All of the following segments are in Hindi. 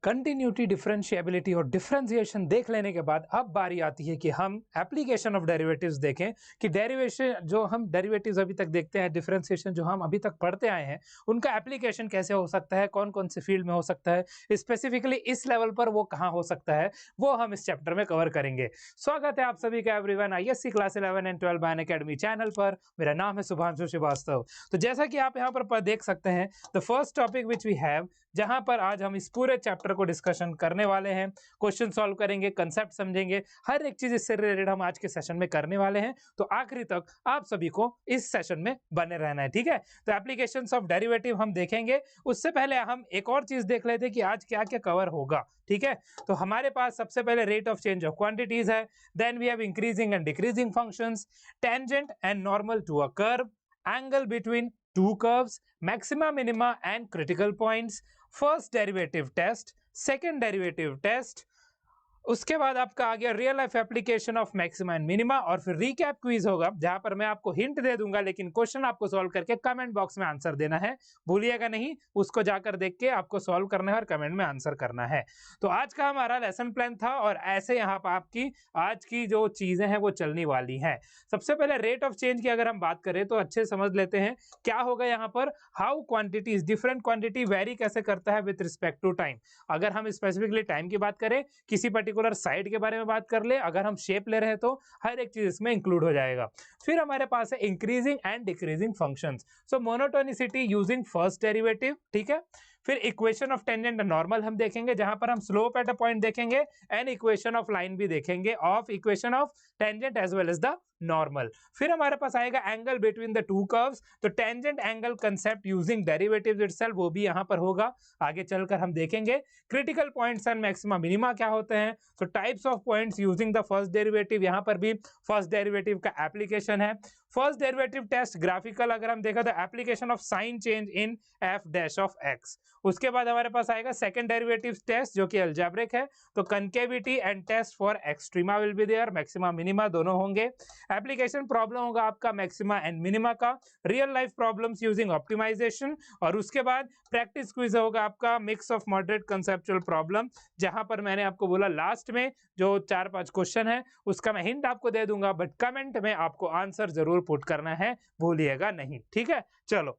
कंटिन्यूटी, डिफरेंशिएबिलिटी और डिफरेंशिएशन देख लेने के बाद अब बारी आती है कि हम एप्लीकेशन ऑफ डेरिवेटिव्स देखें कि डेरिवेशन जो हम डेरिवेटिव्स अभी तक देखते हैं, डिफरेंशिएशन जो हम अभी तक पढ़ते आए हैं, उनका एप्लीकेशन कैसे हो सकता है, कौन कौन से फील्ड में हो सकता है, स्पेसिफिकली इस लेवल पर वो कहाँ हो सकता है, वो हम इस चैप्टर में कवर करेंगे। स्वागत है आप सभी का everyone ISC class 11 and 12 by academy channel पर। मेरा नाम है शुभांशु श्रीवास्तव। तो जैसा कि आप यहाँ पर देख सकते हैं, the first topic which we have, जहां पर आज हम इस पूरे चैप्टर को डिस्कशन करने वाले हैं, क्वेश्चन सॉल्व करेंगे, कंसेप्ट समझेंगे, हर एक चीज इससे रिलेटेड हम आज के सेशन में करने वाले हैं। तो आखिरी तक आप सभी को इस सेशन में बने रहना है, ठीक है। तो एप्लीकेशंस ऑफ डेरिवेटिव हम देखेंगे, उससे पहले हम एक और चीज देख लेते हैं कि आज क्या क्या कवर होगा, ठीक है। तो हमारे पास सबसे पहले rate of change of quantities है, then we have increasing and decreasing functions, tangent and normal to a curve, angle between two curves, maxima, minima and critical points, first derivative test, second derivative test, उसके बाद आपका आ गया real life application of maxima and minima, और फिर रीकैप क्विज होगा जहां पर मैं आपको हिंट दे दूंगा, लेकिन क्वेश्चन आपको सॉल्व करके कमेंट बॉक्स में आंसर देना है, भूलिएगा नहीं, उसको जाकर देख के आपको सॉल्व करना है और कमेंट में आंसर करना है। तो आज का हमारा लेसन प्लान था और ऐसे यहाँ पर आपकी आज की जो चीजें हैं वो चलने वाली हैं। सबसे पहले रेट ऑफ चेंज की अगर हम बात करें तो अच्छे समझ लेते हैं क्या होगा यहाँ पर। How quantities, different quantity very कैसे करता है विथ रिस्पेक्ट टू टाइम। अगर हम स्पेसिफिकली टाइम की बात करें, किसी पर्टिकुलर साइड के बारे में बात कर ले, अगर हम शेप ले रहे हैं तो हर एक चीज इसमें इंक्लूड हो जाएगा। फिर हमारे पास है increasing and decreasing functions, so monotonicity using first derivative, ठीक है। फिर equation of tangent and normal हम देखेंगे, जहां पर हम स्लोप एट अ पॉइंट देखेंगे एंड इक्वेशन ऑफ लाइन भी देखेंगे, of equation of tangent as well as the normal. फिर हमारे पास आएगा angle between the two curves, तो tangent angle concept using derivatives itself, वो भी यहाँ पर होगा, आगे चलकर हम देखेंगे। Critical points and maxima minima क्या होते हैं, तो types of points using the first derivative, यहाँ पर भी फर्स्ट डेरिवेटिव का एप्लीकेशन है। फर्स्ट डेरिवेटिव टेस्ट ग्राफिकल अगर हम देखा तो application of sine change in F dash of x. उसके बाद हमारे पास आएगा सेकंड डेरिवेटिव टेस्ट जो कि अलजेब्रिक है, तो concavity and test for extrema will be there, maxima minima दोनों होंगे। एप्लीकेशन प्रॉब्लम होगा आपका मैक्सिमा एंड मिनिमा का, real life problems using optimisation, और उसके बाद प्रैक्टिस क्विज होगा आपका mix of moderate conceptual problem, जहां पर मैंने आपको बोला लास्ट में जो 4-5 क्वेश्चन है उसका मैं हिंट आपको दे दूंगा, बट कमेंट में आपको आंसर जरूर पुट करना है, भूलिएगा नहीं, ठीक है। चलो,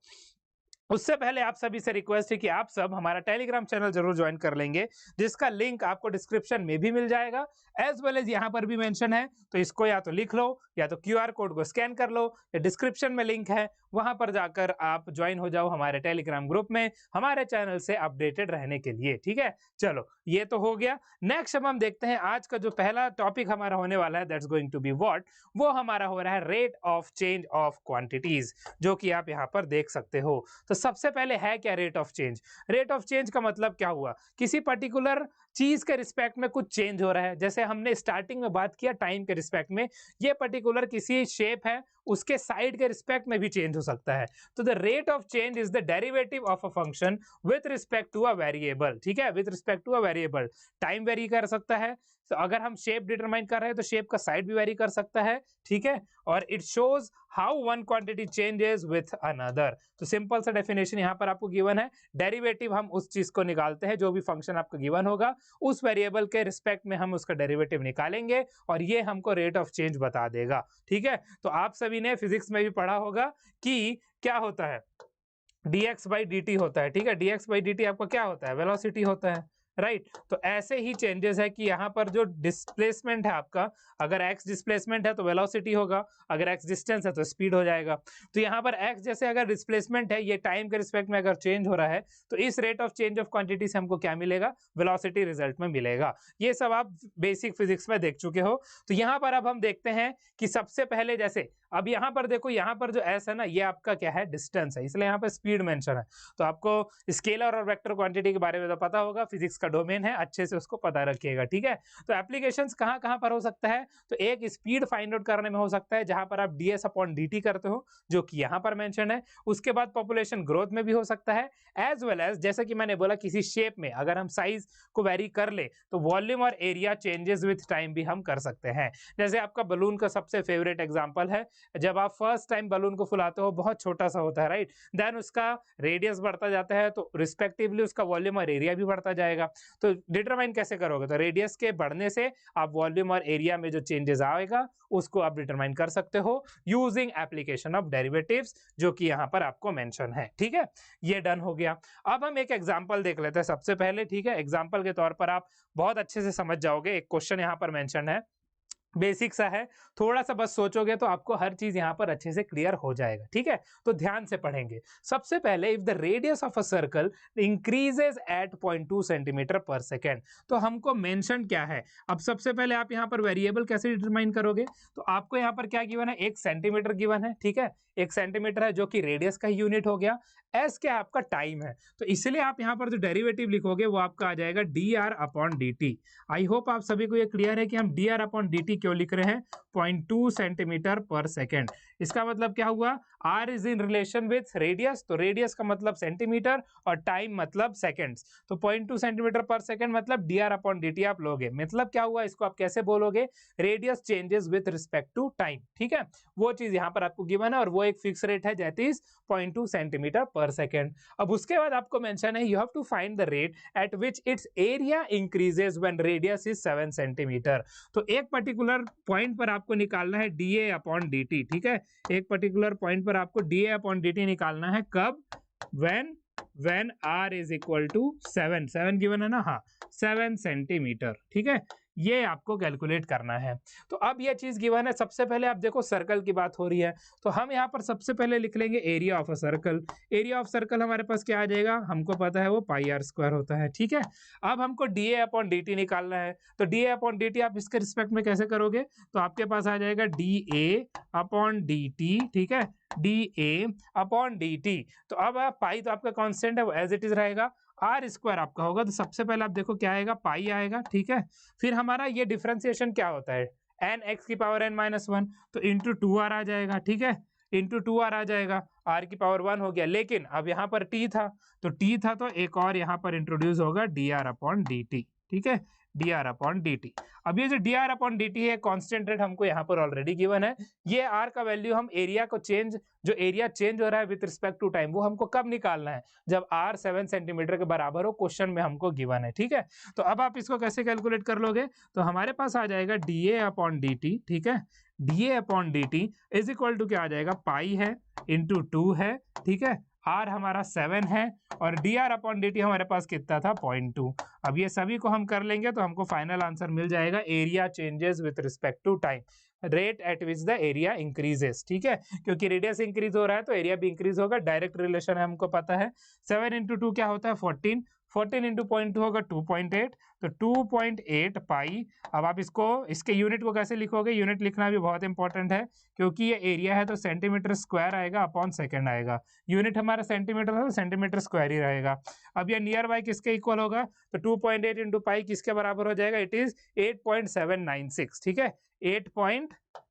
उससे पहले आप सभी से रिक्वेस्ट है कि आप सब हमारा टेलीग्राम चैनल जरूर ज्वाइन कर लेंगे, जिसका लिंक आपको डिस्क्रिप्शन में भी मिल जाएगा, एज वेल एज यहाँ पर भी मेंशन है, तो इसको या तो लिख लो या तो क्यूआर कोड को स्कैन कर लो, या डिस्क्रिप्शन में लिंक है, वहां पर जाकर आप ज्वाइन हो जाओ हमारे टेलीग्राम ग्रुप में, हमारे चैनल से अपडेटेड रहने के लिए, ठीक है। चलो, ये तो हो गया। नेक्स्ट अब हम देखते हैं आज का जो पहला टॉपिक हमारा होने वाला है, that's going to be what, वो हमारा हो रहा है rate of change of quantities, जो कि आप यहाँ पर देख सकते हो। तो सबसे पहले है क्या rate of change. Rate of change का मतलब क्या हुआ, किसी पर्टिकुलर चीज के रिस्पेक्ट में कुछ चेंज हो रहा है, जैसे हमने स्टार्टिंग में बात किया टाइम के रिस्पेक्ट में, ये पर्टिकुलर किसी शेप है उसके साइड के रिस्पेक्ट में भी चेंज हो सकता है। तो the rate of change is the derivative of a function with respect to a variable, ठीक है, with respect to a variable. Time vary कर सकता है, तो अगर हम शेप डिटरमाइन कर रहे हैं तो शेप का साइड भी वेरी कर सकता है, ठीक है, और it shows how one quantity changes with another. तो सिंपल सा डेफिनेशन यहाँ पर आपको गिवन है, डेरिवेटिव हम उस चीज को निकालते हैं, जो भी फंक्शन आपको गिवन होगा उस वेरिएबल के रिस्पेक्ट में हम उसका डेरिवेटिव निकालेंगे और ये हमको रेट ऑफ चेंज बता देगा, ठीक है। तो आप सभी ने फिजिक्स में भी पढ़ा होगा कि क्या होता है, dx by dt होता है, ठीक है। dx by dt आपका क्या होता है, वेलोसिटी होता है, राइट। तो ऐसे ही चेंजेस है कि यहाँ पर जो डिस्प्लेसमेंट है आपका, अगर x डिस्प्लेसमेंट है तो वेलोसिटी होगा, अगर x डिस्टेंस है तो स्पीड हो जाएगा। तो यहाँ पर x जैसे अगर डिस्प्लेसमेंट है, ये टाइम के रिस्पेक्ट में अगर चेंज हो रहा है, तो इस rate of change of quantity से हमको क्या मिलेगा, वेलोसिटी रिजल्ट में मिलेगा। ये सब आप बेसिक फिजिक्स में देख चुके हो। तो यहाँ पर अब हम देखते हैं कि सबसे पहले, जैसे अब यहाँ पर देखो, यहाँ पर जो s है ना, ये आपका क्या है, डिस्टेंस है, इसलिए यहाँ पर स्पीड मेंशन है। तो आपको स्केलर और वेक्टर क्वांटिटी के बारे में तो पता होगा, फिजिक्स का डोमेन है, अच्छे से उसको पता रखिएगा, ठीक है। तो एप्लीकेशंस कहाँ कहाँ पर हो सकता है, तो एक स्पीड फाइंड आउट करने में हो सकता है, जहां पर आप ds अपॉन dt करते हो, जो कि यहाँ पर मेंशन है। उसके बाद पॉपुलेशन ग्रोथ में भी हो सकता है, एज वेल एज जैसे कि मैंने बोला किसी शेप में अगर हम साइज को वेरी कर ले तो वॉल्यूम और एरिया चेंजेस विथ टाइम भी हम कर सकते हैं। जैसे आपका बलून का सबसे फेवरेट एग्जांपल है जब आप फर्स्ट टाइम बलून को फुलाते हो बहुत छोटा सा होता है, राइट, देन उसका रेडियस बढ़ता जाता है तो रिस्पेक्टिवली उसका वॉल्यूम और एरिया भी बढ़ता जाएगा। तो डिटरमाइन कैसे करोगे, तो रेडियस के बढ़ने से आप वॉल्यूम और एरिया में जो चेंजेस आएगा उसको आप डिटरमाइन कर सकते हो यूजिंग एप्लीकेशन ऑफ डेरिवेटिव्स, जो कि यहाँ पर आपको मेंशन है। ठीक है, ये डन हो गया। अब हम एक एग्जांपल देख लेते हैं सबसे पहले। ठीक है, एग्जांपल के तौर पर आप बहुत अच्छे से समझ जाओगे। एक क्वेश्चन यहाँ पर मेंशन है, बेसिक सा है, थोड़ा सा बस सोचोगे तो आपको हर चीज यहाँ पर अच्छे से क्लियर हो जाएगा। ठीक है, तो ध्यान से पढ़ेंगे। सबसे पहले, if the radius of a circle increases eight 0.2 centimetre per second, तो हमको मेंशन क्या है। अब सबसे पहले आप यहाँ पर वेरिएबल कैसे डिटरमाइन करोगे, तो आपको यहाँ पर क्या गिवन है, 1 सेंटीमीटर गिवन है। ठीक है, 1 सेंटीमीटर है जो कि रेडियस का यूनिट हो गया। एस क्या आपका टाइम है, तो इसलिए आप यहाँ पर जो डेरिवेटिव लिखोगे वो आपका आ जाएगा dr/dt। आई होप आप सभी को ये क्लियर है कि हम dr/dt क्यों लिख रहे हैं, 0.2 सेंटीमीटर पर सेकेंड। इसका मतलब क्या हुआ, r is in relation with radius, तो रेडियस का मतलब सेंटीमीटर और टाइम मतलब सेकेंड्स, तो 0.2 सेंटीमीटर पर सेकेंड मतलब dr/dt आप लोगे। मतलब क्या हुआ, इसको आप कैसे बोलोगे, radius changes with respect to time. ठीक है, वो चीज यहाँ पर आपको गिवन है और वो एक फिक्स रेट है that is 0.2 centimetre per second. अब उसके बाद आपको मेंशन है, you have to find the rate at which its area increases when radius is 7 centimetre. तो एक पर्टिकुलर पॉइंट पर आपको निकालना है dA/dt। ठीक है, एक पर्टिकुलर पॉइंट पर आपको dA/dt निकालना है, कब, when r is equal to 7 given है ना, हाँ 7 सेंटीमीटर। ठीक है, ये आपको कैलकुलेट करना है। तो अब ये चीज गिवन है, सबसे पहले आप देखो सर्कल की बात हो रही है, तो हम यहाँ पर सबसे पहले लिख लेंगे area of a circle. Area of circle हमारे पास क्या आ जाएगा, हमको पता है वो πr² होता है। ठीक है, अब हमको dA/dt निकालना है, तो dA/dt आप इसके रिस्पेक्ट में कैसे करोगे, तो आपके पास आ जाएगा dA/dt। ठीक है, dA/dt, तो अब पाई तो आपका कांस्टेंट है, वो एज इट इज रहेगा। r² आपका होगा, तो सबसे पहले आप देखो क्या आएगा, पाई आएगा। ठीक है, फिर हमारा ये डिफरेंशिएशन क्या होता है, n(x⁻n-1), तो इंटू 2r आ जाएगा। ठीक है, इंटू 2r आ जाएगा, r⁻1 हो गया। लेकिन अब यहाँ पर t था, तो एक और यहाँ पर इंट्रोड्यूस होगा dr/dt। ठीक है, dr/dt। अब ये जो dr/dt है कांस्टेंट रेट हमको यहाँ पर ऑलरेडी गिवन है। ये r का वैल्यू हम एरिया को जो एरिया चेंज हो रहा है विद रिस्पेक्ट टू टाइम, वो हमको कब निकालना है, जब r 7 सेंटीमीटर के बराबर हो, क्वेश्चन में हमको गिवन है। ठीक है, तो अब आप इसको कैसे कैलकुलेट कर लोगे, तो हमारे पास आ जाएगा dA/dt। ठीक है, dA/dt इज इक्वल टू क्या आ जाएगा, पाई है इंटू 2 है। ठीक है, r हमारा 7 है और dr/dt हमारे पास कितना था, 0.2। अब ये सभी को हम कर लेंगे तो हमको फाइनल आंसर मिल जाएगा, area changes with respect to time, rate at which the area increases. ठीक है, क्योंकि रेडियस इंक्रीज हो रहा है तो एरिया भी इंक्रीज होगा, डायरेक्ट रिलेशन है, हमको पता है। 7 इंटू 2 क्या होता है, 14, 14 इंटू 0.2 होगा 2.8, तो 2.8 पाई। अब आप इसके यूनिट को कैसे लिखोगे, यूनिट लिखना भी बहुत इंपॉर्टेंट है, क्योंकि ये एरिया है तो सेंटीमीटर स्क्वायर आएगा अपॉन सेकंड आएगा। यूनिट हमारा सेंटीमीटर है तो सेंटीमीटर स्क्वायर ही रहेगा। अब ये नियर बाय किसके इक्वल होगा, तो 2.8 इंटू पाई किसके बराबर हो जाएगा, इट इज 8.796। ठीक है, 8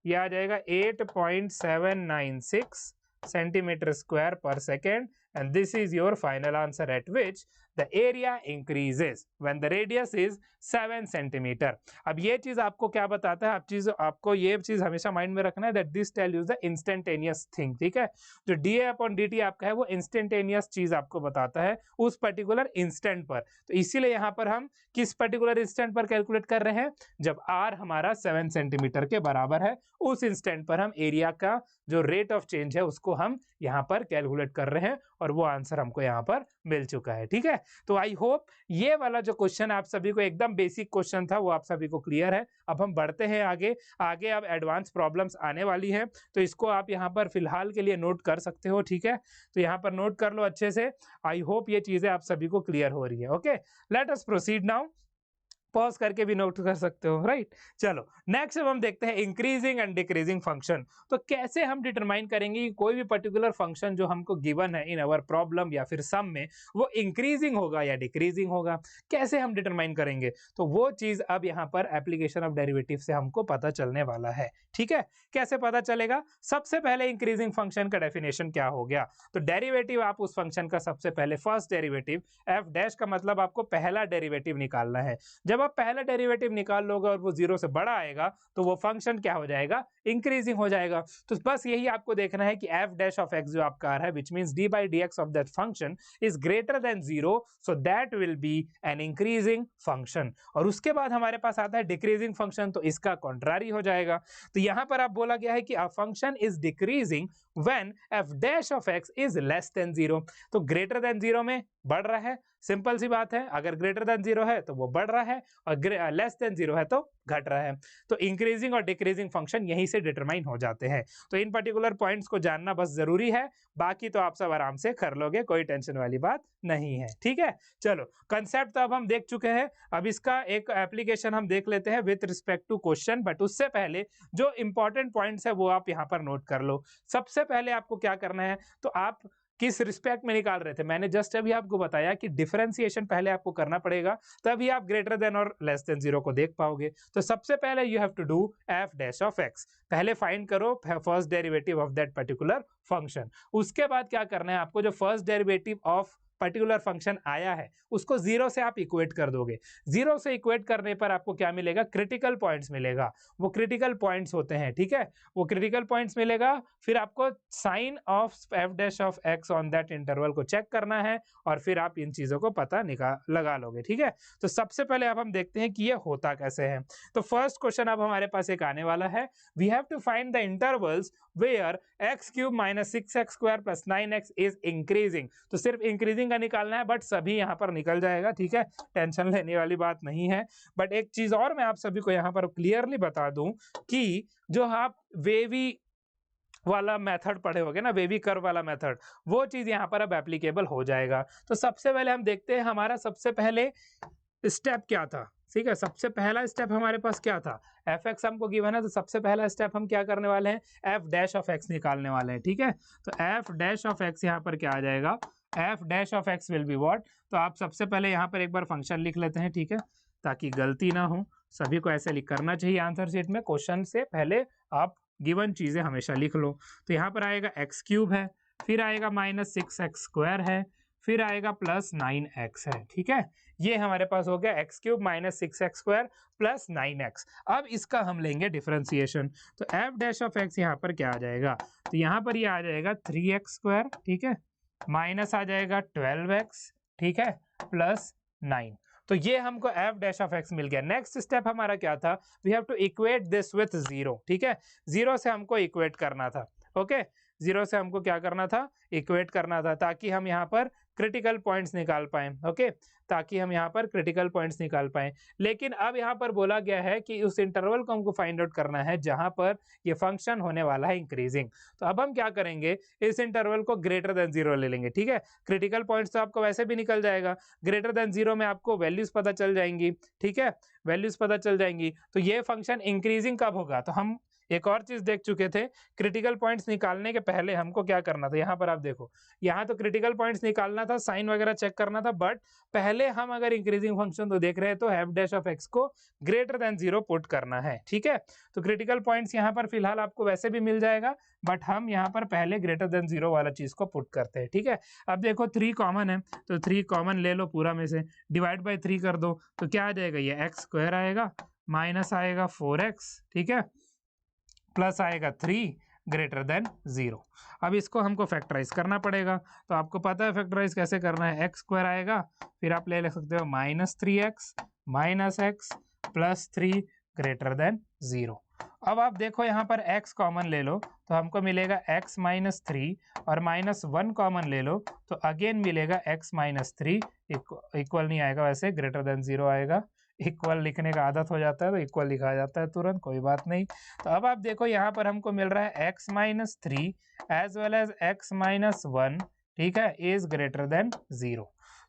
ये आ जाएगा 8.796 सेंटीमीटर स्क्वायर पर second, and this is your final answer at which the area increases when the radius is 7 centimetre. अब ये चीज आपको क्या बताता है, आपको ये चीज हमेशा माइंड में रखना है that this tell you the instantaneous thing। ठीक है, जो dA/dt आपका है वो इंस्टेंटेनियस चीज आपको बताता है उस पर्टिकुलर इंस्टेंट पर। तो इसीलिए यहाँ पर हम किस पर्टिकुलर इंस्टेंट पर कैलकुलेट कर रहे हैं, जब r हमारा 7 सेंटीमीटर के बराबर है, उस इंस्टेंट पर हम एरिया का जो रेट ऑफ चेंज है उसको हम यहाँ पर कैलकुलेट कर रहे हैं और वो आंसर हमको यहाँ पर मिल चुका है। ठीक है, तो आई होप ये वाला जो क्वेश्चन आप सभी को एकदम बेसिक क्वेश्चन था वो आप सभी को क्लियर है। अब हम बढ़ते हैं आगे अब एडवांस प्रॉब्लम्स आने वाली है, तो इसको आप यहाँ पर फिलहाल के लिए नोट कर सकते हो। ठीक है, तो यहाँ पर नोट कर लो अच्छे से। आई होप ये चीजें आप सभी को क्लियर हो रही है। Okay, late us proceed now, pause करके भी नोट कर सकते हो, राइट। चलो नेक्स्ट अब हम देखते हैं इंक्रीजिंग एंड डिक्रीजिंग फंक्शन। तो कैसे हम डिटरमाइन करेंगे कि कोई भी पर्टिकुलर फंक्शन जो हमको गिवन है इन अवर प्रॉब्लम या फिर सम में, वो इंक्रीजिंग होगा या डिक्रीजिंग होगा, कैसे हम डिटरमाइन करेंगे, तो वो चीज अब यहाँ पर एप्लीकेशन ऑफ डेरिवेटिव से हमको पता चलने वाला है। ठीक है, कैसे पता चलेगा, सबसे पहले इंक्रीजिंग फंक्शन का डेफिनेशन क्या हो गया, तो डेरिवेटिव आप उस फंक्शन का सबसे पहले फर्स्ट डेरिवेटिव f डैश का मतलब आपको पहला डेरिवेटिव निकालना है। जब आप पहला डेरिवेटिव निकाल लोगे और वो 0 से बड़ा आएगा तो वो फंक्शन क्या हो जाएगा, इंक्रीजिंग हो जाएगा। तो बस यही आपको देखना है कि f डैश ऑफ x जो आपका आ रहा है which means d by dx of that function is greater than 0, so that will be an increasing function. और उसके बाद हमारे पास आता है डिक्रीजिंग फंक्शन, तो इसका कॉन्ट्रारी हो जाएगा। तो यहां पर आप बोला गया है कि a function is decreasing when f dash of x is less than 0। तो ग्रेटर देन 0 में बढ़ रहा है, सिंपल सी बात है, अगर ग्रेटर देन 0 है तो वो बढ़ रहा है और लेस देन 0 है तो घट रहा है। तो इंक्रीजिंग और डिक्रीजिंग फंक्शन यहीं से डिटरमाइन हो जाते हैं। तो इन पर्टिकुलर पॉइंट्स को जानना बस जरूरी है, बाकी तो आप सब आराम से कर लोगे, कोई टेंशन वाली बात नहीं है। ठीक है, चलो कंसेप्ट तो अब हम देख चुके हैं, अब इसका एक एप्लीकेशन हम देख लेते हैं with respect to question. But उससे पहले जो इंपॉर्टेंट पॉइंट्स है वो आप यहाँ पर नोट कर लो। सबसे पहले आपको क्या करना है, तो आप किस रिस्पेक्ट में निकाल रहे थे, मैंने जस्ट अभी आपको बताया कि डिफरेंशिएशन पहले आपको करना पड़ेगा, तभी आप ग्रेटर देन और लेस देन 0 को देख पाओगे। तो सबसे पहले you have to do f dash of x, पहले फाइंड करो first derivative of that particular function. उसके बाद क्या करना है आपको, जो first derivative of particular function आया है उसको 0 से आप इक्वेट कर दोगे। 0 से इक्वेट करने पर आपको क्या मिलेगा, क्रिटिकल पॉइंट्स मिलेगा। वो क्रिटिकल पॉइंट्स होते हैं, ठीक है, वो क्रिटिकल पॉइंट्स मिलेगा। फिर आपको sign of f dash of x on that interval को चेक करना है और फिर आप इन चीजों को पता लगा लोगे। ठीक है, तो सबसे पहले अब हम देखते हैं कि ये होता कैसे है। तो फर्स्ट क्वेश्चन अब हमारे पास एक आने वाला है, we have to find the intervals where x cube minus 6x square plus 9x is increasing. तो सिर्फ इंक्रीजिंग का निकालना है, बट सभी यहाँ पर निकल जाएगा। ठीक है, टेंशन लेने वाली बात नहीं है। बट एक चीज और मैं आप सभी को यहाँ पर क्लियरली बता दूं कि जो आप वेवी वाला मेथड पढ़े होगे ना, वेवी कर्व वाला मेथड, वो चीज यहाँ पर अब एप्लीकेबल हो जाएगा। तो सबसे पहले हम देखते हैं हमारा सबसे पहले स्टेप क्या था। ठीक है, सबसे पहला स्टेप हमारे पास क्या था, एफ एक्स हमको गिवन है, तो सबसे पहला स्टेप हम क्या करने वाले हैं, एफ डैश ऑफ एक्स निकालने वाले हैं। ठीक है, तो एफ डैश ऑफ एक्स यहाँ पर क्या आ जाएगा, F dash of x will be what. तो आप सबसे पहले यहाँ पर एक बार फंक्शन लिख लेते हैं, ठीक है, ताकि गलती ना हो। सभी को ऐसे लिख करना चाहिए आंसर शीट में, क्वेश्चन से पहले आप गिवन चीजें हमेशा लिख लो। तो यहाँ पर आएगा एक्स क्यूब है, फिर आएगा माइनस 6x स्क्वायर है, फिर आएगा प्लस 9x है। ठीक है, ये हमारे पास हो गया X cube minus 6x square plus 9x। अब इसका हम लेंगे डिफरेंशिएशन, तो एफ डैश ऑफ एक्स यहाँ पर क्या आ जाएगा, तो यहाँ पर ये आ जाएगा 3x स्क्वायर, ठीक है, माइनस आ जाएगा 12x, ठीक है, प्लस 9। तो ये हमको f डैश ऑफ x मिल गया। नेक्स्ट स्टेप हमारा क्या था, we have to equate this with 0। ठीक है, 0 से हमको इक्वेट करना था। ओके, 0 से हमको क्या करना था, इक्वेट करना था, ताकि हम यहाँ पर क्रिटिकल पॉइंट्स निकाल पाए। ओके, ताकि हम यहाँ पर क्रिटिकल पॉइंट्स निकाल पाए। लेकिन अब यहाँ पर बोला गया है कि उस इंटरवल को हमको फाइंड आउट करना है जहां पर ये फंक्शन होने वाला है इंक्रीजिंग। तो अब हम क्या करेंगे, इस इंटरवल को ग्रेटर देन 0 ले लेंगे। ठीक है, क्रिटिकल पॉइंट्स तो आपको वैसे भी निकल जाएगा, ग्रेटर देन 0 में आपको वैल्यूज पता चल जाएंगी। ठीक है, वैल्यूज पता चल जाएंगी, तो ये फंक्शन इंक्रीजिंग कब होगा, तो हम एक और चीज देख चुके थे, क्रिटिकल पॉइंट्स निकालने के पहले हमको क्या करना था, यहाँ पर आप देखो, यहाँ तो क्रिटिकल पॉइंट्स निकालना था, साइन वगैरह चेक करना था, बट पहले हम अगर इंक्रीजिंग फंक्शन तो देख रहे हैं तो एफ डैश ऑफ एक्स को ग्रेटर देन 0 पुट करना है। ठीक है, तो क्रिटिकल पॉइंट्स यहाँ पर फिलहाल आपको वैसे भी मिल जाएगा, बट हम यहाँ पर पहले ग्रेटर देन 0 वाला चीज को पुट करते हैं। ठीक है, अब देखो 3 कॉमन है, तो 3 कॉमन ले लो पूरा में से, डिवाइड बाई 3 कर दो, तो क्या आ जाएगा, ये एक्स स्क्वायर आएगा, माइनस आएगा 4x, ठीक है, प्लस आएगा 3 ग्रेटर देन 0। अब इसको हमको फैक्टराइज करना पड़ेगा, तो आपको पता है फैक्टराइज कैसे करना है, एक्स स्क्वायर आएगा, फिर आप ले सकते हो minus 3x minus X plus 3 greater than 0। अब आप देखो यहाँ पर x कॉमन ले लो, तो हमको मिलेगा x माइनस 3, और माइनस 1 कॉमन ले लो तो अगेन मिलेगा x माइनस 3, इक्वल नहीं आएगा वैसे, ग्रेटर देन 0 आएगा। इक्वल लिखने का आदत हो जाता है तो इक्वल लिखा जाता है तुरंत, कोई बात नहीं। तो अब आप देखो यहाँ पर हमको मिल रहा है x minus 3 as well as x minus 1, ठीक है, इज ग्रेटर देन 0।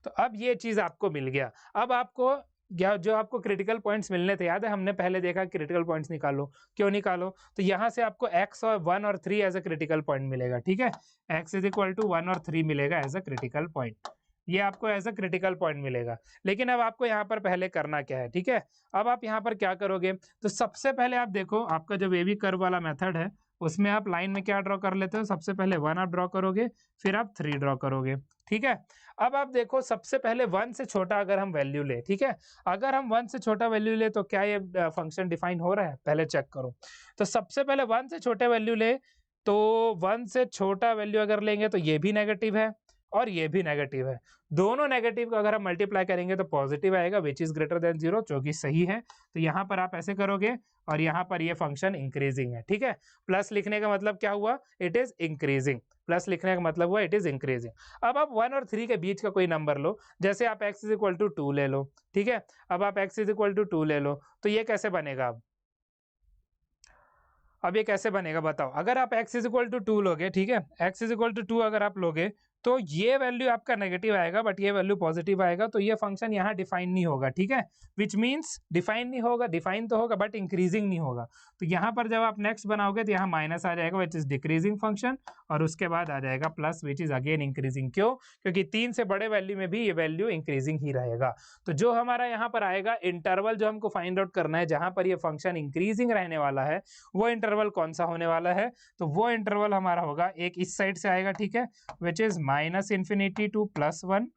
तो अब ये चीज आपको मिल गया। अब आपको जो आपको क्रिटिकल पॉइंट्स मिलने थे, याद है हमने पहले देखा क्रिटिकल पॉइंट्स निकालो, क्यों निकालो, तो यहाँ से आपको x और 1 और 3 एज अ क्रिटिकल पॉइंट मिलेगा। ठीक है, x इज इक्वल टू 1 और 3 मिलेगा एज अ क्रिटिकल पॉइंट, ये आपको एज अ क्रिटिकल पॉइंट मिलेगा। लेकिन अब आपको यहाँ पर पहले करना क्या है, ठीक है, अब आप यहाँ पर क्या करोगे, तो सबसे पहले आप देखो आपका जो वेवी कर्व वाला मेथड है उसमें आप लाइन में क्या ड्रॉ कर लेते हो, सबसे पहले 1 आप ड्रॉ करोगे, फिर आप 3 ड्रॉ करोगे, ठीक है। अब आप देखो सबसे पहले 1 से छोटा अगर हम वैल्यू ले, ठीक है, अगर हम 1 से छोटा वैल्यू ले तो क्या ये फंक्शन डिफाइन हो रहा है, पहले चेक करो। तो सबसे पहले 1 से छोटे वैल्यू ले, तो 1 से छोटा वैल्यू अगर लेंगे तो ये भी नेगेटिव है और ये भी नेगेटिव है, दोनों नेगेटिव का अगर हम मल्टीप्लाई करेंगे तो पॉजिटिव आएगा, विच इज ग्रेटर देन 0, जो कि सही है। तो यहाँ पर आप ऐसे करोगे और यहाँ पर ये फंक्शन इंक्रीजिंग है, ठीक है। प्लस लिखने का मतलब क्या हुआ, इट इज इंक्रीजिंग, प्लस लिखने का मतलब हुआ इट इज इंक्रीजिंग। अब आप 1 और 3 के बीच का कोई नंबर लो, जैसे आप x इज इक्वल टू 2 ले लो, ठीक है। अब आप x इज इक्वल टू 2 ले लो, तो ये कैसे बनेगा, अब ये कैसे बनेगा बताओ। अगर आप x इज इक्वल टू 2 लोगे, ठीक है, x इज इक्वल टू 2 अगर आप लोगे तो ये वैल्यू आपका नेगेटिव आएगा बट ये वैल्यू पॉजिटिव आएगा, तो ये फंक्शन यहाँ डिफाइन नहीं होगा, ठीक है। विच मीन्स डिफाइन नहीं होगा, डिफाइन तो होगा बट इंक्रीजिंग नहीं होगा। तो यहाँ पर जब आप नेक्स्ट बनाओगे तो यहाँ माइनस आ जाएगा विच इज डिक्रीजिंग फंक्शन, और उसके बाद आ जाएगा plus which is again increasing. क्यों, क्योंकि 3 से बड़े वैल्यू में भी ये वैल्यू इंक्रीजिंग ही रहेगा। तो जो हमारा यहाँ पर आएगा इंटरवल जो हमको फाइंड आउट करना है जहां पर ये फंक्शन इंक्रीजिंग रहने वाला है, वो इंटरवल कौन सा होने वाला है, तो वो इंटरवल हमारा होगा एक इस साइड से आएगा, ठीक है, which is minus infinity to +1,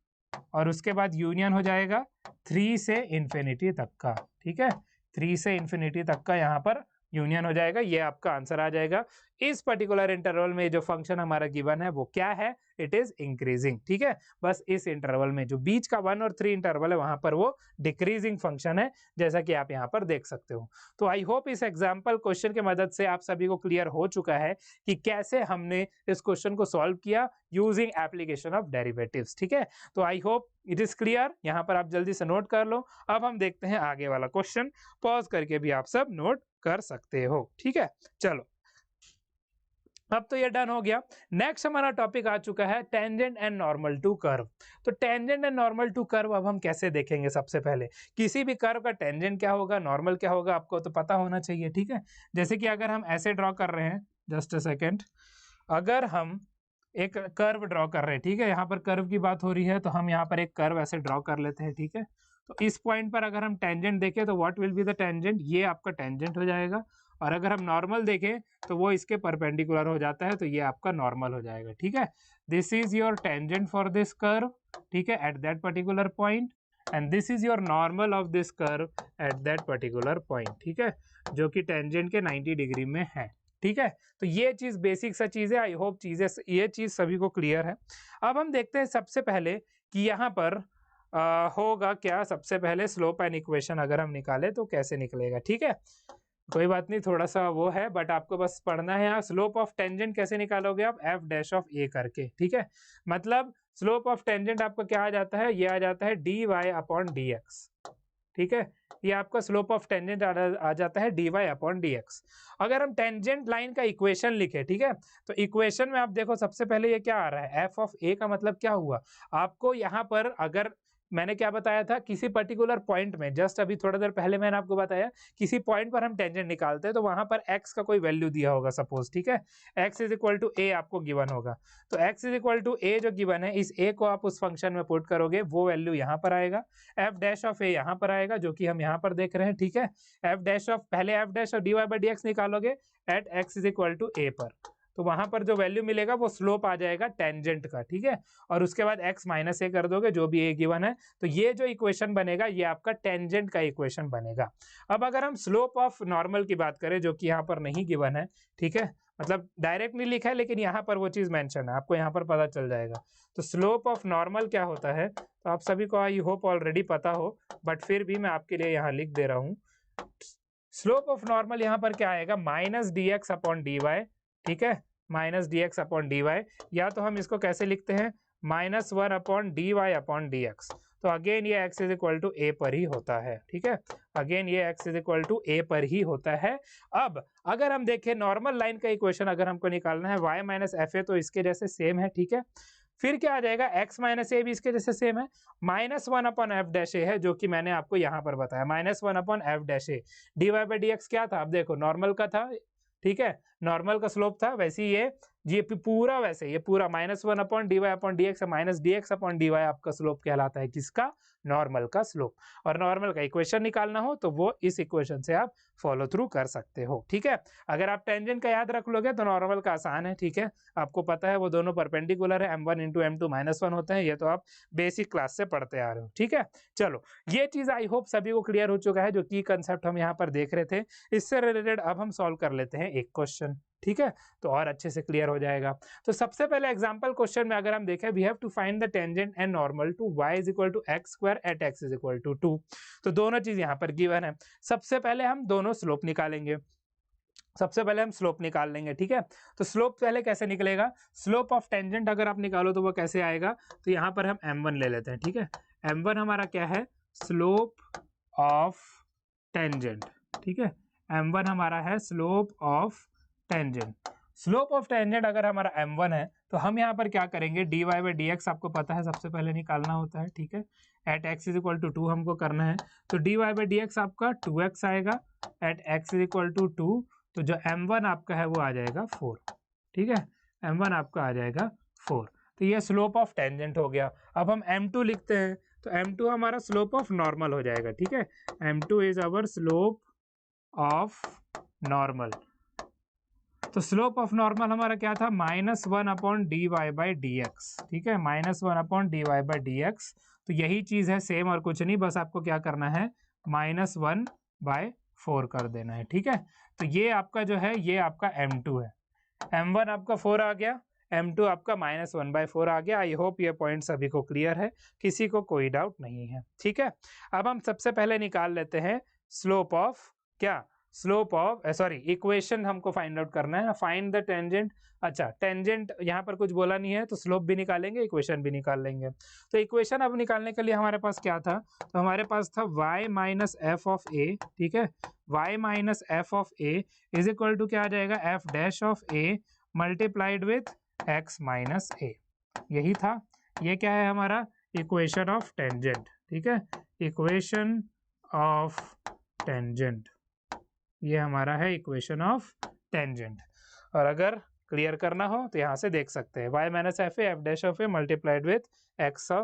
और उसके बाद यूनियन हो जाएगा 3 से इन्फिनिटी तक का, ठीक है, 3 से इन्फिनिटी तक का यहाँ पर यूनियन हो जाएगा। ये आपका आंसर आ जाएगा। इस पर्टिकुलर इंटरवल में जो फंक्शन हमारा गिवन है वो क्या है, इट इज इंक्रीजिंग, ठीक है। बस इस इंटरवल में जो बीच का 1 और 3 इंटरवल है वहां पर वो डिक्रीजिंग फंक्शन है, जैसा कि आप यहाँ पर देख सकते हो। तो आई होप इस एग्जाम्पल क्वेश्चन की मदद से आप सभी को क्लियर हो चुका है कि कैसे हमने इस क्वेश्चन को सॉल्व किया यूजिंग एप्लीकेशन ऑफ डेरिवेटिव्स, ठीक है। तो I hope it is clear, यहाँ पर आप जल्दी से नोट कर लो। अब हम देखते हैं आगे वाला क्वेश्चन, पॉज करके भी आप सब नोट कर सकते हो, ठीक है। चलो अब तो ये डन हो गया। नेक्स्ट हमारा टॉपिक आ चुका है tangent and normal to curve. तो tangent and normal to curve अब हम कैसे देखेंगे, सबसे पहले किसी भी कर्व का टेंजेंट क्या होगा, नॉर्मल क्या होगा, आपको तो पता होना चाहिए, ठीक है। जैसे कि अगर हम ऐसे ड्रॉ कर रहे हैं, जस्ट अ सेकेंड, अगर हम एक कर्व ड्रॉ कर रहे हैं, ठीक है, यहाँ पर कर्व की बात हो रही है तो हम यहाँ पर एक कर्व ऐसे ड्रॉ कर लेते हैं, ठीक है। तो इस पॉइंट पर अगर हम टेंजेंट देखें तो what will be the tangent, ये आपका टेंजेंट हो जाएगा, और अगर हम नॉर्मल देखें तो वो इसके परपेंडिकुलर हो जाता है, तो ये आपका नॉर्मल हो जाएगा, ठीक है। This is your tangent for this curve, ठीक है, at that particular point, and this is your normal of this curve at that particular point, ठीक है, जो कि टेंजेंट के 90 डिग्री में है, ठीक है। तो ये चीज बेसिक सा चीज है, आई होप चीजें ये चीज सभी को क्लियर है। अब हम देखते हैं सबसे पहले कि यहाँ पर होगा क्या। सबसे पहले स्लोप एंड इक्वेशन अगर हम निकाले तो कैसे निकलेगा, ठीक है, कोई बात नहीं, थोड़ा सा वो है बट आपको बस पढ़ना है। यहाँ स्लोप ऑफ टेंजेंट कैसे निकालोगे आप, एफ डैश ऑफ ए करके, ठीक है। मतलब स्लोप ऑफ टेंजेंट आपका क्या आ जाता है, ये आ जाता है dy अपॉन dx, ठीक है, ये आपका स्लोप ऑफ टेंजेंट आ जाता है dy अपॉन dx। अगर हम टेंजेंट लाइन का इक्वेशन लिखे, ठीक है, तो इक्वेशन में आप देखो सबसे पहले ये क्या आ रहा है, एफ ऑफ ए का मतलब क्या हुआ, आपको यहाँ पर अगर मैंने क्या बताया था, किसी पर्टिकुलर पॉइंट में, जस्ट अभी थोड़ा देर पहले मैंने आपको बताया किसी पॉइंट पर हम टेंजेंट निकालते हैं तो वहां पर x का कोई वैल्यू दिया होगा सपोज, ठीक है, x इज इक्वल टू ए आपको गिवन होगा, तो x इज इक्वल टू ए जो गिवन है, इस a को आप उस फंक्शन में पुट करोगे, वो वैल्यू यहाँ पर आएगा, f डैश ऑफ ए यहाँ पर आएगा, जो कि हम यहाँ पर देख रहे हैं, ठीक है। f डैश ऑफ पहले f dash of dy by dx निकालोगे at x is equal to A पर, तो वहां पर जो वैल्यू मिलेगा वो स्लोप आ जाएगा टेंजेंट का, ठीक है, और उसके बाद x माइनस ए कर दोगे, जो भी a गिवन है, तो ये जो इक्वेशन बनेगा ये आपका टेंजेंट का इक्वेशन बनेगा। अब अगर हम स्लोप ऑफ नॉर्मल की बात करें, जो कि यहाँ पर नहीं गिवन है, ठीक है, मतलब डायरेक्ट नहीं लिखा है लेकिन यहाँ पर वो चीज मेंशन है, आपको यहाँ पर पता चल जाएगा। तो स्लोप ऑफ नॉर्मल क्या होता है, तो आप सभी को आई होप ऑलरेडी पता हो, बट फिर भी मैं आपके लिए यहाँ लिख दे रहा हूँ। स्लोप ऑफ नॉर्मल यहाँ पर क्या आएगा, minus D X upon D Y, ठीक है, minus D X upon D Y, या तो हम इसको कैसे लिखते हैं, -1 upon D Y upon D X. तो अगेन ये x is equal to A पर ही होता है, ठीक है, अगेन ये x is equal to A पर ही होता है। अब अगर हम देखें नॉर्मल लाइन का इक्वेशन अगर हमको निकालना है y माइनस एफ ए, तो इसके जैसे सेम है, ठीक है। फिर क्या आ जाएगा, x माइनस ए भी इसके जैसे सेम है, -1 अपॉन एफ डैश ए है, जो कि मैंने आपको यहाँ पर बताया, -1 upon F dash A. D Y by D X क्या था, अब देखो नॉर्मल का था, ठीक है, नॉर्मल का स्लोप था, वैसे ही ये ये पूरा वैसे, ये पूरा -1/dy/dx -dx/dy आपका स्लोप कहलाता है किसका? नॉर्मल का स्लोप। और नॉर्मल का इक्वेशन निकालना हो तो वो इस इक्वेशन से आप फॉलो थ्रू कर सकते हो, ठीक है। अगर आप टेंजेंट का याद रख लोगे तो नॉर्मल का आसान है, ठीक है। आपको पता है वो दोनों परपेंडिकुलर है, m1 × m2 -1 होते हैं, ये तो आप बेसिक क्लास से पढ़ते आ रहे हो, ठीक है। चलो, ये चीज आई होप सभी को क्लियर हो चुका है, जो की कंसेप्ट हम यहाँ पर देख रहे थे। इससे रिलेटेड अब हम सॉल्व कर लेते हैं एक क्वेश्चन, ठीक है, तो और अच्छे से क्लियर हो जाएगा। तो सबसे पहले एग्जांपल क्वेश्चन में अगर हम देखें, we have to find the tangent and normal to y = x² at x = 2। तो दोनों चीज यहाँ पर गिवन है। सबसे पहले हम दोनों स्लोप निकालेंगे, सबसे पहले हम स्लोप निकाल लेंगे, ठीक है। तो स्लोप पहले कैसे निकलेगा? स्लोप ऑफ टेंजेंट अगर आप निकालो तो वो कैसे आएगा? तो यहाँ पर हम m1 ले लेते हैं, ठीक है। m1 हमारा क्या है? स्लोप ऑफ टेंजेंट, ठीक है। m1 हमारा है slope of tangent. Slope of tangent अगर हमारा m1 है तो हम यहाँ पर क्या करेंगे? dy/dx आपको पता है सबसे पहले निकालना होता है, ठीक है। एट x = 2 हमको करना है, तो dy/dx आपका 2x आएगा एट x = 2। तो जो m1 आपका है वो आ जाएगा 4, ठीक है। m1 आपका आ जाएगा 4। तो ये स्लोप ऑफ टेंजेंट हो गया। अब हम m2 लिखते हैं, तो m2 हमारा स्लोप ऑफ नॉर्मल हो जाएगा, ठीक है। m2 is our slope of normal. तो स्लोप ऑफ नॉर्मल हमारा क्या था? -1/dy/dx, ठीक है, -1/dy/dx। तो यही चीज है सेम और कुछ नहीं, बस आपको क्या करना है? -1/4 कर देना है, ठीक है। तो ये आपका जो है ये आपका m2 है। m1 आपका 4 आ गया, m2 आपका -1/4 आ गया। आई होप ये पॉइंट सभी को क्लियर है, किसी को कोई डाउट नहीं है, ठीक है। अब हम सबसे पहले निकाल लेते हैं स्लोप ऑफ क्या? स्लोप ऑफ सॉरी इक्वेशन हमको फाइंड आउट करना है। Find the tangent. अच्छा, टेंजेंट यहाँ पर कुछ बोला नहीं है, तो स्लोप भी निकालेंगे, इक्वेशन भी निकाल लेंगे। तो इक्वेशन अब निकालने के लिए हमारे पास क्या था? तो हमारे पास था y - f ऑफ a, ठीक है। y - f of a is equal to क्या आ जाएगा? f' of a multiplied with x - a। यही था। ये क्या है हमारा? इक्वेशन ऑफ टेंजेंट, ठीक है। इक्वेशन ऑफ टेंजेंट, ये हमारा है इक्वेशन ऑफ टेंजेंट। और अगर क्लियर करना हो तो यहाँ से देख सकते हैं y - f f' multiplied with x - a।